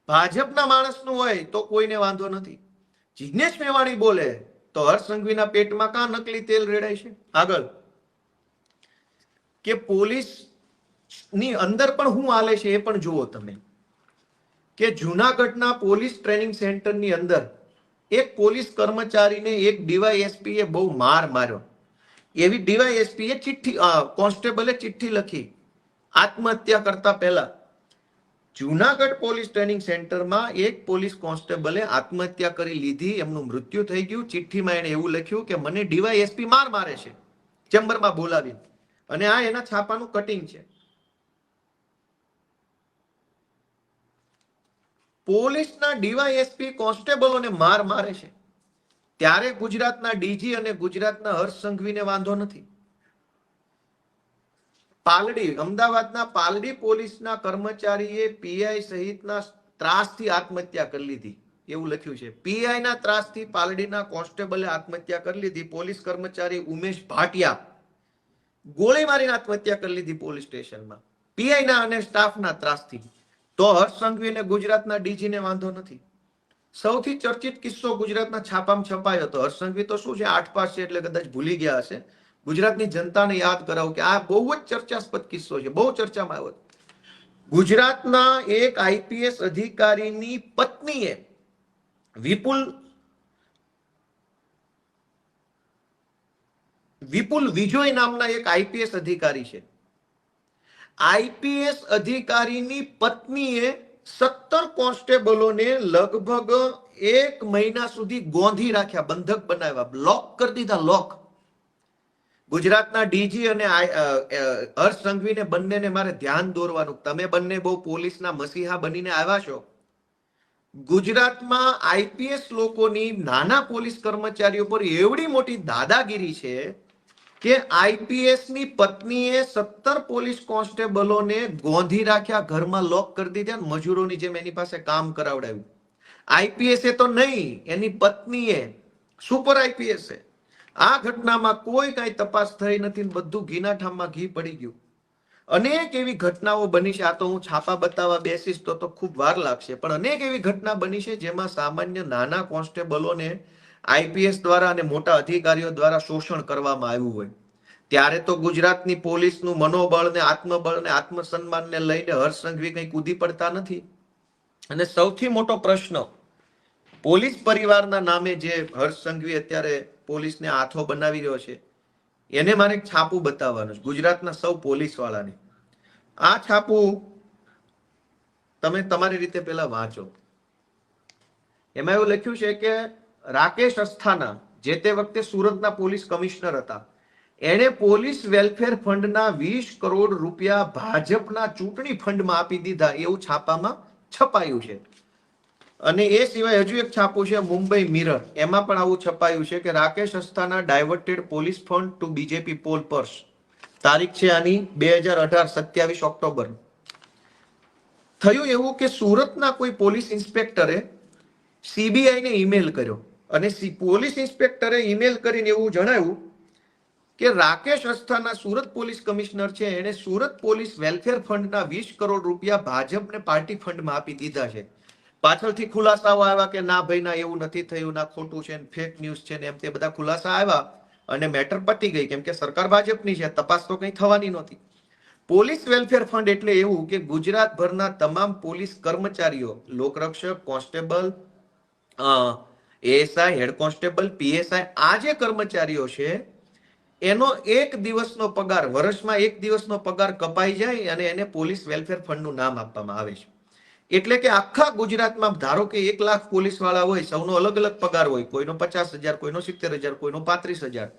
ભાજપના માણસનું હોય તો કોઈને વાંધો નથી. જિગ્નેશ મેવાણી બોલે તો હર્ષ સંઘવીના પેટમાં કાં નકલી તેલ રેડાય છે? આગળ કે પોલીસ ની અંદર પણ શું હાલે છે એ પણ જુઓ તમે. કે જુનાગઢના પોલીસ ટ્રેનિંગ સેન્ટરની અંદર એક પોલીસ કર્મચારીને એક ડીવાયએસપી એ બહુ માર્યો. એવી ડીવાયએસપી એ ચિઠ્ઠી, કોન્સ્ટેબલે ચિઠ્ઠી લખી આત્મહત્યા કરતા પહેલા. જુનાગઢ પોલીસ ટ્રેનિંગ સેન્ટરમાં એક પોલીસ કોન્સ્ટેબલે આત્મહત્યા કરી લીધી, એમનું મૃત્યુ થઈ ગયું. ચિઠ્ઠીમાં એને એવું લખ્યું કે મને ડીવાયએસપી મારે છે, ચેમ્બરમાં બોલાવી. અને આ એના છાપાનું કટિંગ છે. પોલીસના ડીવાયએસપી કોન્સ્ટેબલોને મારે છે, ત્યારે ગુજરાતના ડીજી અને ગુજરાતના હર્ષ સંઘવીને વાંધો નથી. પાલડી, અમદાવાદના પાલડી પોલીસના કર્મચારીએ પીઆઈ સહિતના ત્રાસથી આત્મહત્યા કરી લીધી એવું લખ્યું છે. પીઆઈ ના ત્રાસથી પાલડીના કોન્સ્ટેબલે આત્મહત્યા કરી લીધી. પોલીસ કર્મચારી ઉમેશ ભાટિયા ગોળી મારીને આત્મહત્યા કરી લીધી પોલીસ સ્ટેશનમાં, પીઆઈ ના અને સ્ટાફના ત્રાસથી. તો હર્ષ સંઘવી અને ગુજરાતના ડીજીને વાંધો નથી. સૌથી ચર્ચિત કિસ્સો ગુજરાતના છાપામાં છપાયો હતો. હર્ષ સંઘવી તો શું છે, 8 પાસ છે એટલે કદાચ ભૂલી ગયા હશે. ગુજરાતની જનતાને યાદ કરાવું કે આ બહુ જ ચર્ચાસ્પદ કિસ્સો છે, બહુ ચર્ચામાં આવ્યો. ગુજરાતના એક આઈપીએસ અધિકારીની પત્નીએ વિપુલ વિજોય નામના એક આઈપીએસ અધિકારી છે. આઈપીએસ અધિકારીની પત્નીએ 17 કોન્સ્ટેબલોને લગભગ 1 મહિના સુધી ગોંધી રાખ્યા, બંધક બનાવ્યા, લોક કરી દીધા, લોક. ગુજરાતના ડીજી અને હર્ષ સંઘવીને બંનેને મારે ધ્યાન દોરવાનું, તમે બંને બહુ પોલીસના મસીહા બનીને આવ્યા છો, ગુજરાતમાં આઈપીએસ લોકોની નાના પોલીસ કર્મચારીઓ પર એવડી મોટી દાદાગીરી છે કે આઈપીએસ ની પત્નીએ 17 પોલીસ કોન્સ્ટેબલોને ગોંધી રાખ્યા, ઘરમાં લોક કરી દીધા, મજૂરોની જેમ એની પાસે કામ કરાવડાવ્યું. આઈપીએસ તો નહીં, એની પત્નીએ, સુપર આઈપીએસ. આ ઘટનામાં કોઈ કઈ તપાસ થઈ નથી, બધું ઘીના ઠામમાં ઘી પડી ગયું. અનેક એવી ઘટનાઓ બની છે. આ તો હું છાપા બતાવવા બેસીશ તો ખૂબ વાર લાગશે, પણ અનેક એવી ઘટના બની છે જેમાં સામાન્ય નાના કોન્સ્ટેબલોને આઈપીએસ દ્વારા અને મોટા અધિકારીઓ દ્વારા શોષણ કરવામાં આવ્યું હોય. ત્યારે તો ગુજરાતની પોલીસનું મનોબળ ને આત્મબળ ને આત્મસન્માનને લઈને હર્ષ સંઘવી કંઈ કૂદી પડતા નથી. અને સૌથી મોટો પ્રશ્ન, પોલીસ પરિવારના નામે જે હર્ષ સંઘવી અત્યારે પોલીસને હાથો બનાવી રહ્યો છે, એને મારે એક છાપું બતાવવાનું છે ગુજરાતના સૌ પોલીસ વાળાને. આ છાપું તમે તમારી રીતે પેલા વાંચો. એમાં એવું લખ્યું છે કે રાકેશ અસ્થાના, જે તે વખતે સુરતના પોલીસ કમિશનર હતા, એણે પોલીસ વેલફેર ફંડના 20 કરોડ રૂપિયા ભાજપના ચૂંટણી ફંડમાં આપી દીધા, એવું છાપામાં છપાયું છે. અને એ સિવાય હજુ એક છાપું છે મુંબઈ મિરર, એમાં પણ આવું છપાયું છે કે Rakesh Asthana diverted police fund to BJP poll purse. તારીખ છે આની 2018, 27 ઓક્ટોબર. થયું એવું કે સુરતના કોઈ પોલીસ ઇન્સ્પેક્ટરે સીબીઆઈ ને ઈમેલ કર્યો અને પોલીસ ઇન્સ્પેક્ટરે ઈમેલ કરીને એવું જણાવ્યું કે રાકેશ અસ્થાના સુરત પોલીસ કમિશનર છે, એણે સુરત પોલીસ વેલફેર ફંડના 20 કરોડ રૂપિયા ભાજપને પાર્ટી ફંડમાં આપી દીધા છે. પાછળથી ખુલાસાઓ આવ્યા કે ના ભાઈ ના, એવું નથી થયું, ના ખોટું છે, ફેક ન્યૂઝ છે, ને એમ તે બધા ખુલાસા આવ્યા અને મેટર પતી ગઈ, કેમ કે સરકાર ભાજપની છે, તપાસ તો કંઈ થવાની નહોતી. પોલીસ વેલફેર ફંડ એટલે એવું કે ગુજરાતભરના તમામ પોલીસ કર્મચારીઓ, લોકરક્ષક, constable, ASI, head constable, PSI, આ જે કર્મચારીઓ છે એનો એક દિવસનો પગાર, વર્ષમાં એક દિવસનો પગાર કપાઈ જાય અને એને પોલીસ વેલફેર ફંડનું નામ આપવામાં આવે છે. એટલે કે આખા ગુજરાતમાં ધારો કે 1 લાખ પોલીસ વાળા હોય, સૌનો અલગ અલગ પગાર હોય, કોઈનો 50,000, કોઈનો 70,000, કોઈનો 35,000.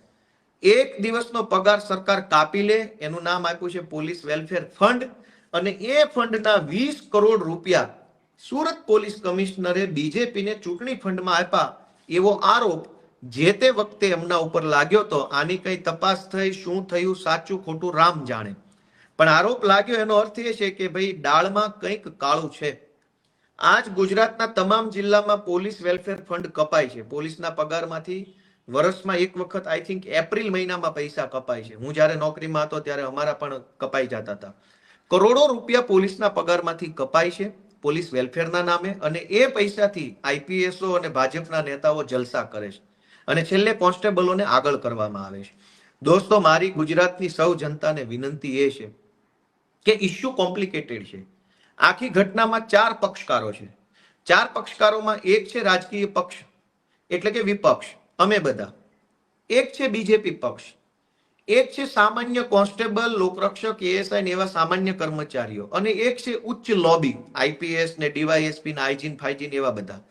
એક દિવસનો પગાર સરકાર કાપી લે, એનું નામ આપ્યું છે પોલીસ વેલફેર ફંડ. અને એ ફંડના 20 કરોડ રૂપિયા સુરત પોલીસ કમિશનરે બીજેપીને ચૂંટણી ફંડમાં આપ્યા, એવો આરોપ જે તે વખતે એમના ઉપર લાગ્યો તો. આની કઈ તપાસ થઈ, શું થયું, સાચું ખોટું રામ જાણે, પણ આરોપ લાગ્યો એનો અર્થ એ છે કે ભાઈ દાળમાં કંઈક કાળું છે. આજ ગુજરાતના તમામ જિલ્લામાં પોલીસ વેલફેર ફંડ કપાય છે. પોલીસના પગારમાંથી વર્ષમાં એક વખત આઈ થિંક એપ્રિલ મહિનામાં પૈસા કપાય છે. હું જ્યારે નોકરીમાં હતો ત્યારે અમારા પણ કપાઈ જતા હતા. કરોડો રૂપિયા પોલીસના પગારમાંથી કપાય છે પોલીસ વેલફેરના નામે, અને એ પૈસાથી આઈપીએસઓ અને ભાજપના નેતાઓ જલસા કરે છે અને છેલ્લે કોન્સ્ટેબલોને આગળ કરવામાં આવે છે. દોસ્તો, મારી ગુજરાતની સૌ જનતાને વિનંતી એ છે કે ઇશ્યુ કોમ્પ્લિકેટેડ છે. આખી ઘટનામાં 4 પક્ષકારો છે. 4 પક્ષકારોમાં એક છે રાજકીય પક્ષ એટલે કે વિપક્ષ, અમે બધા. એક છે બીજેપી પક્ષ, એક છે સામાન્ય કોન્સ્ટેબલ, લોકરક્ષક, એએસઆઈ ને એવા સામાન્ય કર્મચારીઓ, અને એક છે ઉચ્ચ લોબી, આઈપીએસ ને ડીવાયએસપી ને આઈજીન ફાઈજીન એવા બધા.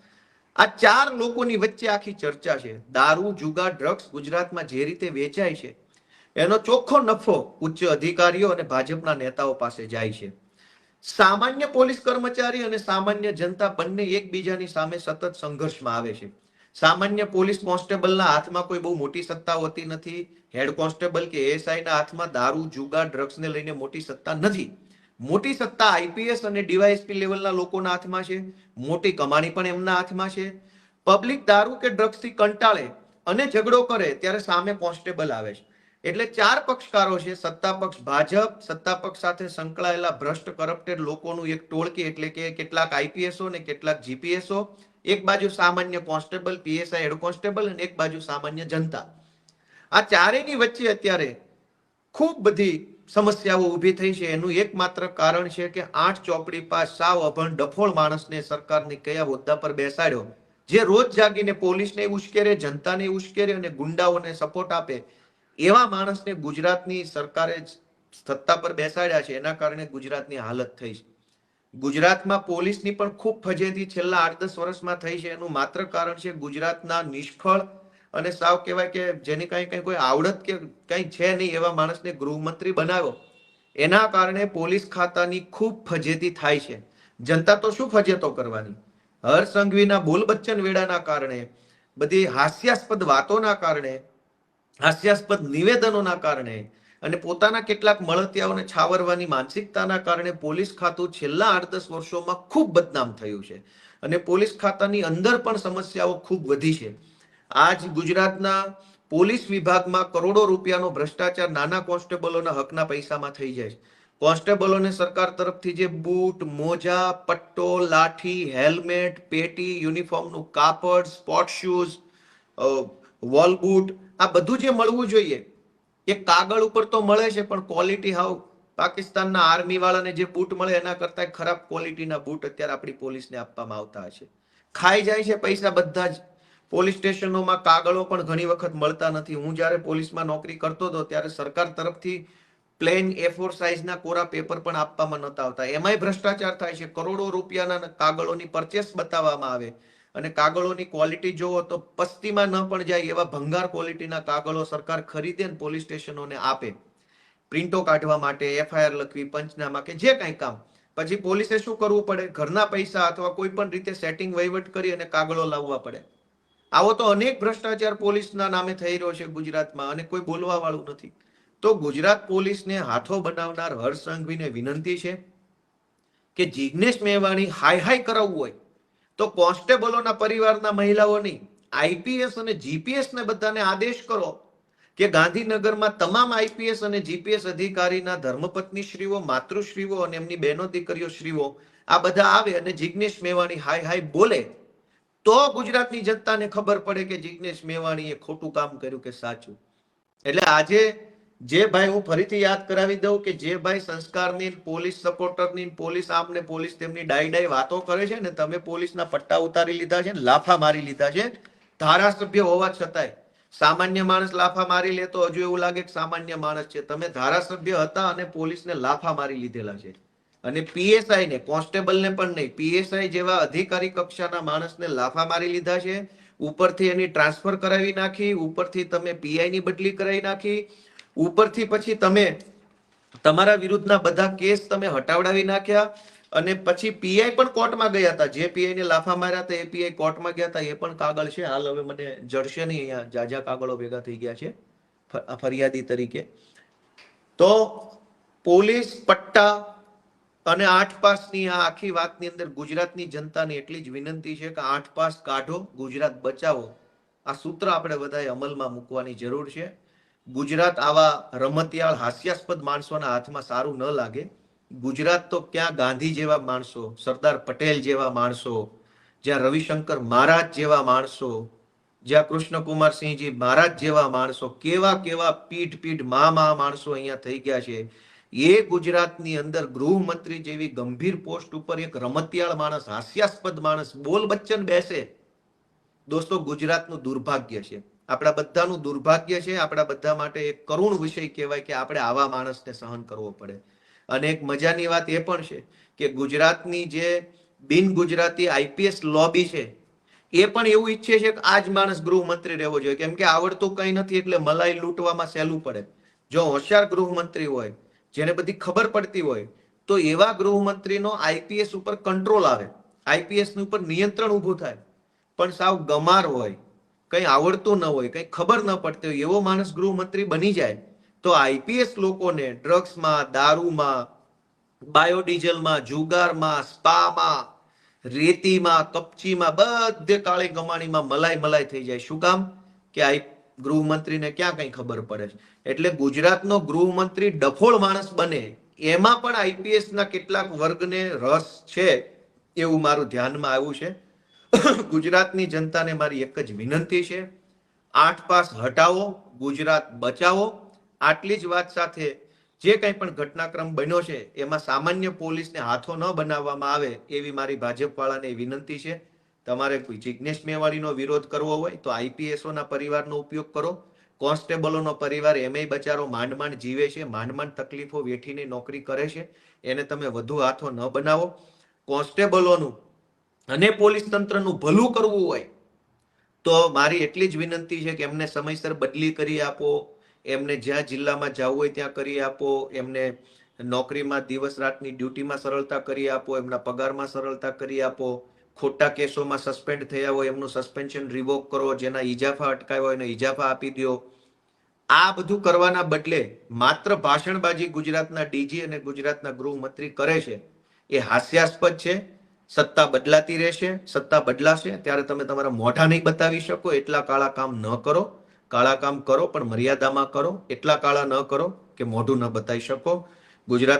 આ 4 લોકોની વચ્ચે આખી ચર્ચા છે. દારૂ, જુગાર, ડ્રગ્સ ગુજરાતમાં જે રીતે વેચાય છે એનો ચોખ્ખો નફો ઉચ્ચ અધિકારીઓ અને ભાજપના નેતાઓ પાસે જાય છે. સામાન્ય પોલીસ કર્મચારી અને સામાન્ય જનતા બંને એકબીજાની સામે સતત સંઘર્ષમાં આવે છે. સામાન્ય પોલીસ કોન્સ્ટેબલના હાથમાં કોઈ બહુ મોટી સત્તા હોતી નથી. હેડ કોન્સ્ટેબલ કે એએસઆઈ ના હાથમાં દારૂ, જુગાર, ડ્રગ્સને લઈને મોટી સત્તા નથી. મોટી સત્તા આઈપીએસ અને ડીવાયએસપી લેવલના લોકોના હાથમાં છે. મોટી કમાણી પણ એમના હાથમાં છે. પબ્લિક દારૂ કે ડ્રગ્સથી કંટાળે અને ઝઘડો કરે ત્યારે સામે કોન્સ્ટેબલ આવે છે. એટલે 4 પક્ષકારો છે. સત્તા પક્ષ ભાજપ, સત્તા પક્ષ સાથે સંકળાયેલા ભ્રષ્ટ કરપ્ટેડ લોકોનું એક ટોળકી, એટલે કે કેટલાક આઈપીએસઓ ને કેટલાક જીપીએસઓ, એક બાજુ સામાન્ય કોન્સ્ટેબલ, પીએસઆઈ, હેડ કોન્સ્ટેબલ, અને એક બાજુ સામાન્ય જનતા. આ ચારેયની વચ્ચે અત્યારે ખૂબ બધી સમસ્યાઓ ઊભી થઈ છે. એનું એકમાત્ર કારણ છે કે 8 ચોપડી પાસ સાવ અભણ ડફોળ માણસને સરકારની કયા હોદ્દા પર બેસાડ્યો, જે રોજ જાગીને પોલીસને ઉશ્કેરે, જનતાને ઉશ્કેરે અને ગુંડાઓને સપોર્ટ આપે, એવા માણસને ગુજરાતની સરકારે સત્તા પર બેસાડ્યા છે. એના કારણે ગુજરાતની હાલત થઈ છે. ગુજરાતમાં પોલીસની પણ ખૂબ ફજેતી છેલ્લા 8-10 વર્ષમાં થઈ છે. એનું માત્ર કારણ છે ગુજરાતના નિષ્ફળ અને સાવ કહેવાય કે જેની કઈ કોઈ આવડત કે કઈ છે નહીં એવા માણસને ગૃહમંત્રી બનાવ્યો. એના કારણે પોલીસ ખાતાની ખૂબ ફજેતી થાય છે. જનતા તો શું ફજેતો કરવાની? હર્ષ સંઘવીના બોલ બચ્ચન વેડાના કારણે, બધી હાસ્યાસ્પદ વાતોના કારણે, હાસ્યાસ્પદ નિવેદનોના કારણે અને પોતાના કેટલાક મળતિયાઓને છાવરવાની માનસિકતાના કારણે પોલીસ ખાતું છેલ્લા 8-10 વર્ષોમાં ખૂબ બદનામ થયું છે અને પોલીસ ખાતાની અંદર પણ સમસ્યાઓ ખૂબ વધી છે. આજ ગુજરાતના પોલીસ વિભાગમાં કરોડો રૂપિયાનો ભ્રષ્ટાચાર નાના કોન્સ્ટેબલોના હકના પૈસામાં થઈ જાય છે. કોન્સ્ટેબલોને સરકાર તરફથી જે બૂટ, મોજા, પટ્ટો, લાઠી, હેલ્મેટ, પેટી, યુનિફોર્મનું કાપડ, સ્પોર્ટ શૂઝ, વોલ બૂટ, આ બધું જે મળવું જોઈએ એ કાગળ ઉપર તો મળે છે, પણ ક્વોલિટી હાવ પાકિસ્તાનના આર્મી વાળાને જે બૂટ મળે એના કરતા ખરાબ ક્વોલિટીના બૂટ અત્યારે આપણી પોલીસને આપવામાં આવતા હશે. ખાઈ જાય છે પૈસા બધા જ. પોલીસ સ્ટેશનોમાં કાગળો પણ ઘણી વખત મળતા નથી. હું જ્યારે પોલીસમાં નોકરી કરતો હતો ત્યારે સરકાર તરફથી પ્લેન A4 સાઇઝના કોરા પેપર પણ આપવામાં નતા આવતા. એમાંય ભ્રષ્ટાચાર થાય છે. કરોડો રૂપિયાના કાગળોની પરચેસ બતાવવામાં આવે અને કાગળોની ક્વોલિટી જોવો તો પસ્તીમાં ન પણ જાય એવા ભંગાર ક્વોલિટીના કાગળો સરકાર ખરીદે ને પોલીસ સ્ટેશનોને આપે, પ્રિન્ટો કાઢવા માટે, FIR લખવી, પંચનામા કે જે કંઈ કામ. પછી પોલીસે શું કરવું પડે? ઘરના પૈસા અથવા કોઈ પણ રીતે સેટિંગ વહીવટ કરી અને કાગળો લાવવા પડે. આવો તો અનેક ભ્રષ્ટાચાર પોલીસના નામે થઈ રહ્યો છે ગુજરાતમાં અને કોઈ બોલવા વાળું નથી. તો ગુજરાત પોલીસને હાથો બનાવનાર હર્ષ સંઘવીને વિનંતી છે કે જિગ્નેશ મેવાણી હાઈ હાઈ કરાવવું હોય તો કોન્સ્ટેબલોના પરિવારના મહિલાઓની IPS અને GPS ને બધાને આદેશ કરો કે ગાંધીનગરમાં તમામ IPS અને GPS અધિકારીના ધર્મપત્ની શ્રીઓ, માતૃશ્રીઓ અને એમની બહેનો દીકરીઓ શ્રીઓ આ બધા આવે અને જિગ્નેશ મેવાણી હાઈ હાઈ બોલે તો ગુજરાતની જનતાને ખબર પડે કે જિગ્નેશ મેવાણીએ ખોટું કામ કર્યું કે સાચું. એટલે આજે જે ભાઈ, હું ફરીથી યાદ કરાવી દઉં કે જે ભાઈ સંસ્કારની, પોલીસ સપોર્ટરની, પોલીસ આમને પોલીસ તેમની ડાઈ વાતો કરે છે ને, તમે પોલીસના પટ્ટા ઉતારી લીધા છે ને, લાફા મારી લીધા છે ધારાસભ્ય હોવા છતાંય. સામાન્ય માણસ લાફા મારી લે તો હજુ એવું લાગે કે સામાન્ય માણસ છે. તમે ધારાસભ્ય હતા અને પોલીસને લાફા મારી લીધેલા છે. અને PSI ને, કોન્સ્ટેબલને પણ નહીં, PSI જેવા અધિકારી કક્ષાના માણસને લાફા મારી લીધા છે. ઉપરથી એની ટ્રાન્સફર કરાવી નાખી, ઉપરથી તમે PI ની બદલી કરાવી નાખી, ઉપરથી પછી તમે તમારા વિરુદ્ધના બધા કેસ તમે હટાવડાવી નાખ્યા અને પછી PI પણ કોર્ટમાં ગયા હતા. જે PI ને લાફા માર્યા હતા એ PI કોર્ટમાં ગયા હતા. એ પણ કાગળ છે. હાલ હવે મને જડશે નહીં, અહીંયા જાજા કાગળો ભેગા થઈ ગયા છે ફરિયાદી તરીકે. તો પોલીસ પટ્ટા અને 8 પાસની આ આખી વાતની અંદર ગુજરાતની જનતાને એટલી જ વિનંતી છે કે 8 પાસ કાઢો, ગુજરાત બચાવો. આ સૂત્ર આપણે બધાએ અમલમાં મૂકવાની જરૂર છે. ગુજરાત આવા રમતિયાળ હાસ્યાસ્પદ માણસોના હાથમાં સારું ન લાગે. ગુજરાત તો ક્યાં ગાંધી જેવા માણસો, સરદાર પટેલ જેવા માણસો, જ્યાં રવિશંકર મહારાજ જેવા માણસો, જ્યાં કૃષ્ણકુમારસિંહજી મહારાજ જેવા માણસો, કેવા કેવા પીઠ માણસો અહીંયા થઈ ગયા છે. એ ગુજરાતની અંદર ગૃહમંત્રી જેવી ગંભીર પોસ્ટ ઉપર એક રમતિયાળ માણસ, હાસ્યાસ્પદ માણસ, બોલ બચ્ચન બેસે. દોસ્તો, ગુજરાતનું દુર્ભાગ્ય છે, આપણા બધાનું દુર્ભાગ્ય છે. આપણા બધા માટે એક કરુણ વિષય કહેવાય કે આપણે આવા માણસને સહન કરવો પડે. અને એક મજાની વાત એ પણ છે કે ગુજરાતની જે બિન ગુજરાતી IPS લોબી છે એ પણ એવું ઈચ્છે છે કે આ જ માણસ ગૃહમંત્રી રહેવો જોઈએ, કેમ કે આવડતું કંઈ નથી એટલે મલાઈ લૂંટવામાં સહેલું પડે. જો હોશિયાર ગૃહમંત્રી હોય, જેને બધી ખબર પડતી હોય, તો એવા ગૃહમંત્રીનો IPS ઉપર કંટ્રોલ આવે, IPS ઉપર નિયંત્રણ ઊભું થાય. પણ સાવ ગમાર હોય, કંઈ આવડતું ન હોય, કંઈ ખબર ન પડતી હોય, એવો માણસ ગૃહમંત્રી બની જાય તો IPS લોકોને ડ્રગ્સમાં, દારૂમાં, બાયોડીઝલમાં, જુગારમાં, સ્પામાં, રેતીમાં, કપચીમાં, બધે કાળી કમાણીમાં મલાઈ થઈ જાય. શું કામ? કે આ ગૃહમંત્રીને ક્યાં કઈ ખબર પડે છે. એટલે ગુજરાતનો ગૃહમંત્રી ડફોળ માણસ બને એમાં પણ IPS ના કેટલાક વર્ગને રસ છે એવું મારું ધ્યાનમાં આવ્યું છે. ગુજરાતની જનતાને મારી એક જ વિનંતી છે, 8 પાસ હટાવો, ગુજરાત બચાવો. આટલી જ વાત સાથે જે કંઈ પણ ઘટનાક્રમ બન્યો છે એમાં સામાન્ય પોલીસને હાથો ન બનાવવામાં આવે એવી મારી ભાજપ વાળાને વિનંતી છે. તમારે કોઈ જિગ્નેશ મેવાણીનો વિરોધ કરવો હોય તો IPSઓના પરિવારનો ઉપયોગ કરો. કોન્સ્ટેબલોનો પરિવાર એમેય બચારો માંડ જીવે છે, માંડ તકલીફો વેઠીને નોકરી કરે છે, એને તમે વધુ હાથો ન બનાવો. કોન્સ્ટેબલોનું અને પોલીસ તંત્રનું ભલું કરવું હોય તો મારી એટલી જ વિનંતી છે કે એમને સમયસર બદલી કરી આપો, એમને જ્યાં જિલ્લામાં જવું હોય ત્યાં કરી આપો, એમને નોકરીમાં દિવસ રાતની ડ્યુટીમાં સરળતા કરી આપો, એમના પગારમાં સરળતા કરી આપો. ખોટા કેસોમાં સસ્પેન્ડ થયા હોય એમનું સસ્પેન્શન રિવોક કરો, જેના ઇજાફા અટકાવ્યા હોય એને ઇજાફા આપી દો. આ બધું કરવાના બદલે માત્ર ભાષણબાજી ગુજરાતના ડીજી અને ગુજરાતના ગૃહમંત્રી કરે છે. એ હાસ્યાસ્પદ છે. સત્તા બદલાતી રહેશે, સત્તા બદલાશે ત્યારે તમે તમારા મોઢા નહીં બતાવી શકો. એટલા કાળા કામ ન કરો. કાળા કામ કરો પણ મર્યાદામાં કરો. એટલા કાળા ન કરો કે મોઢું ન બતાવી શકો. ગુજરાત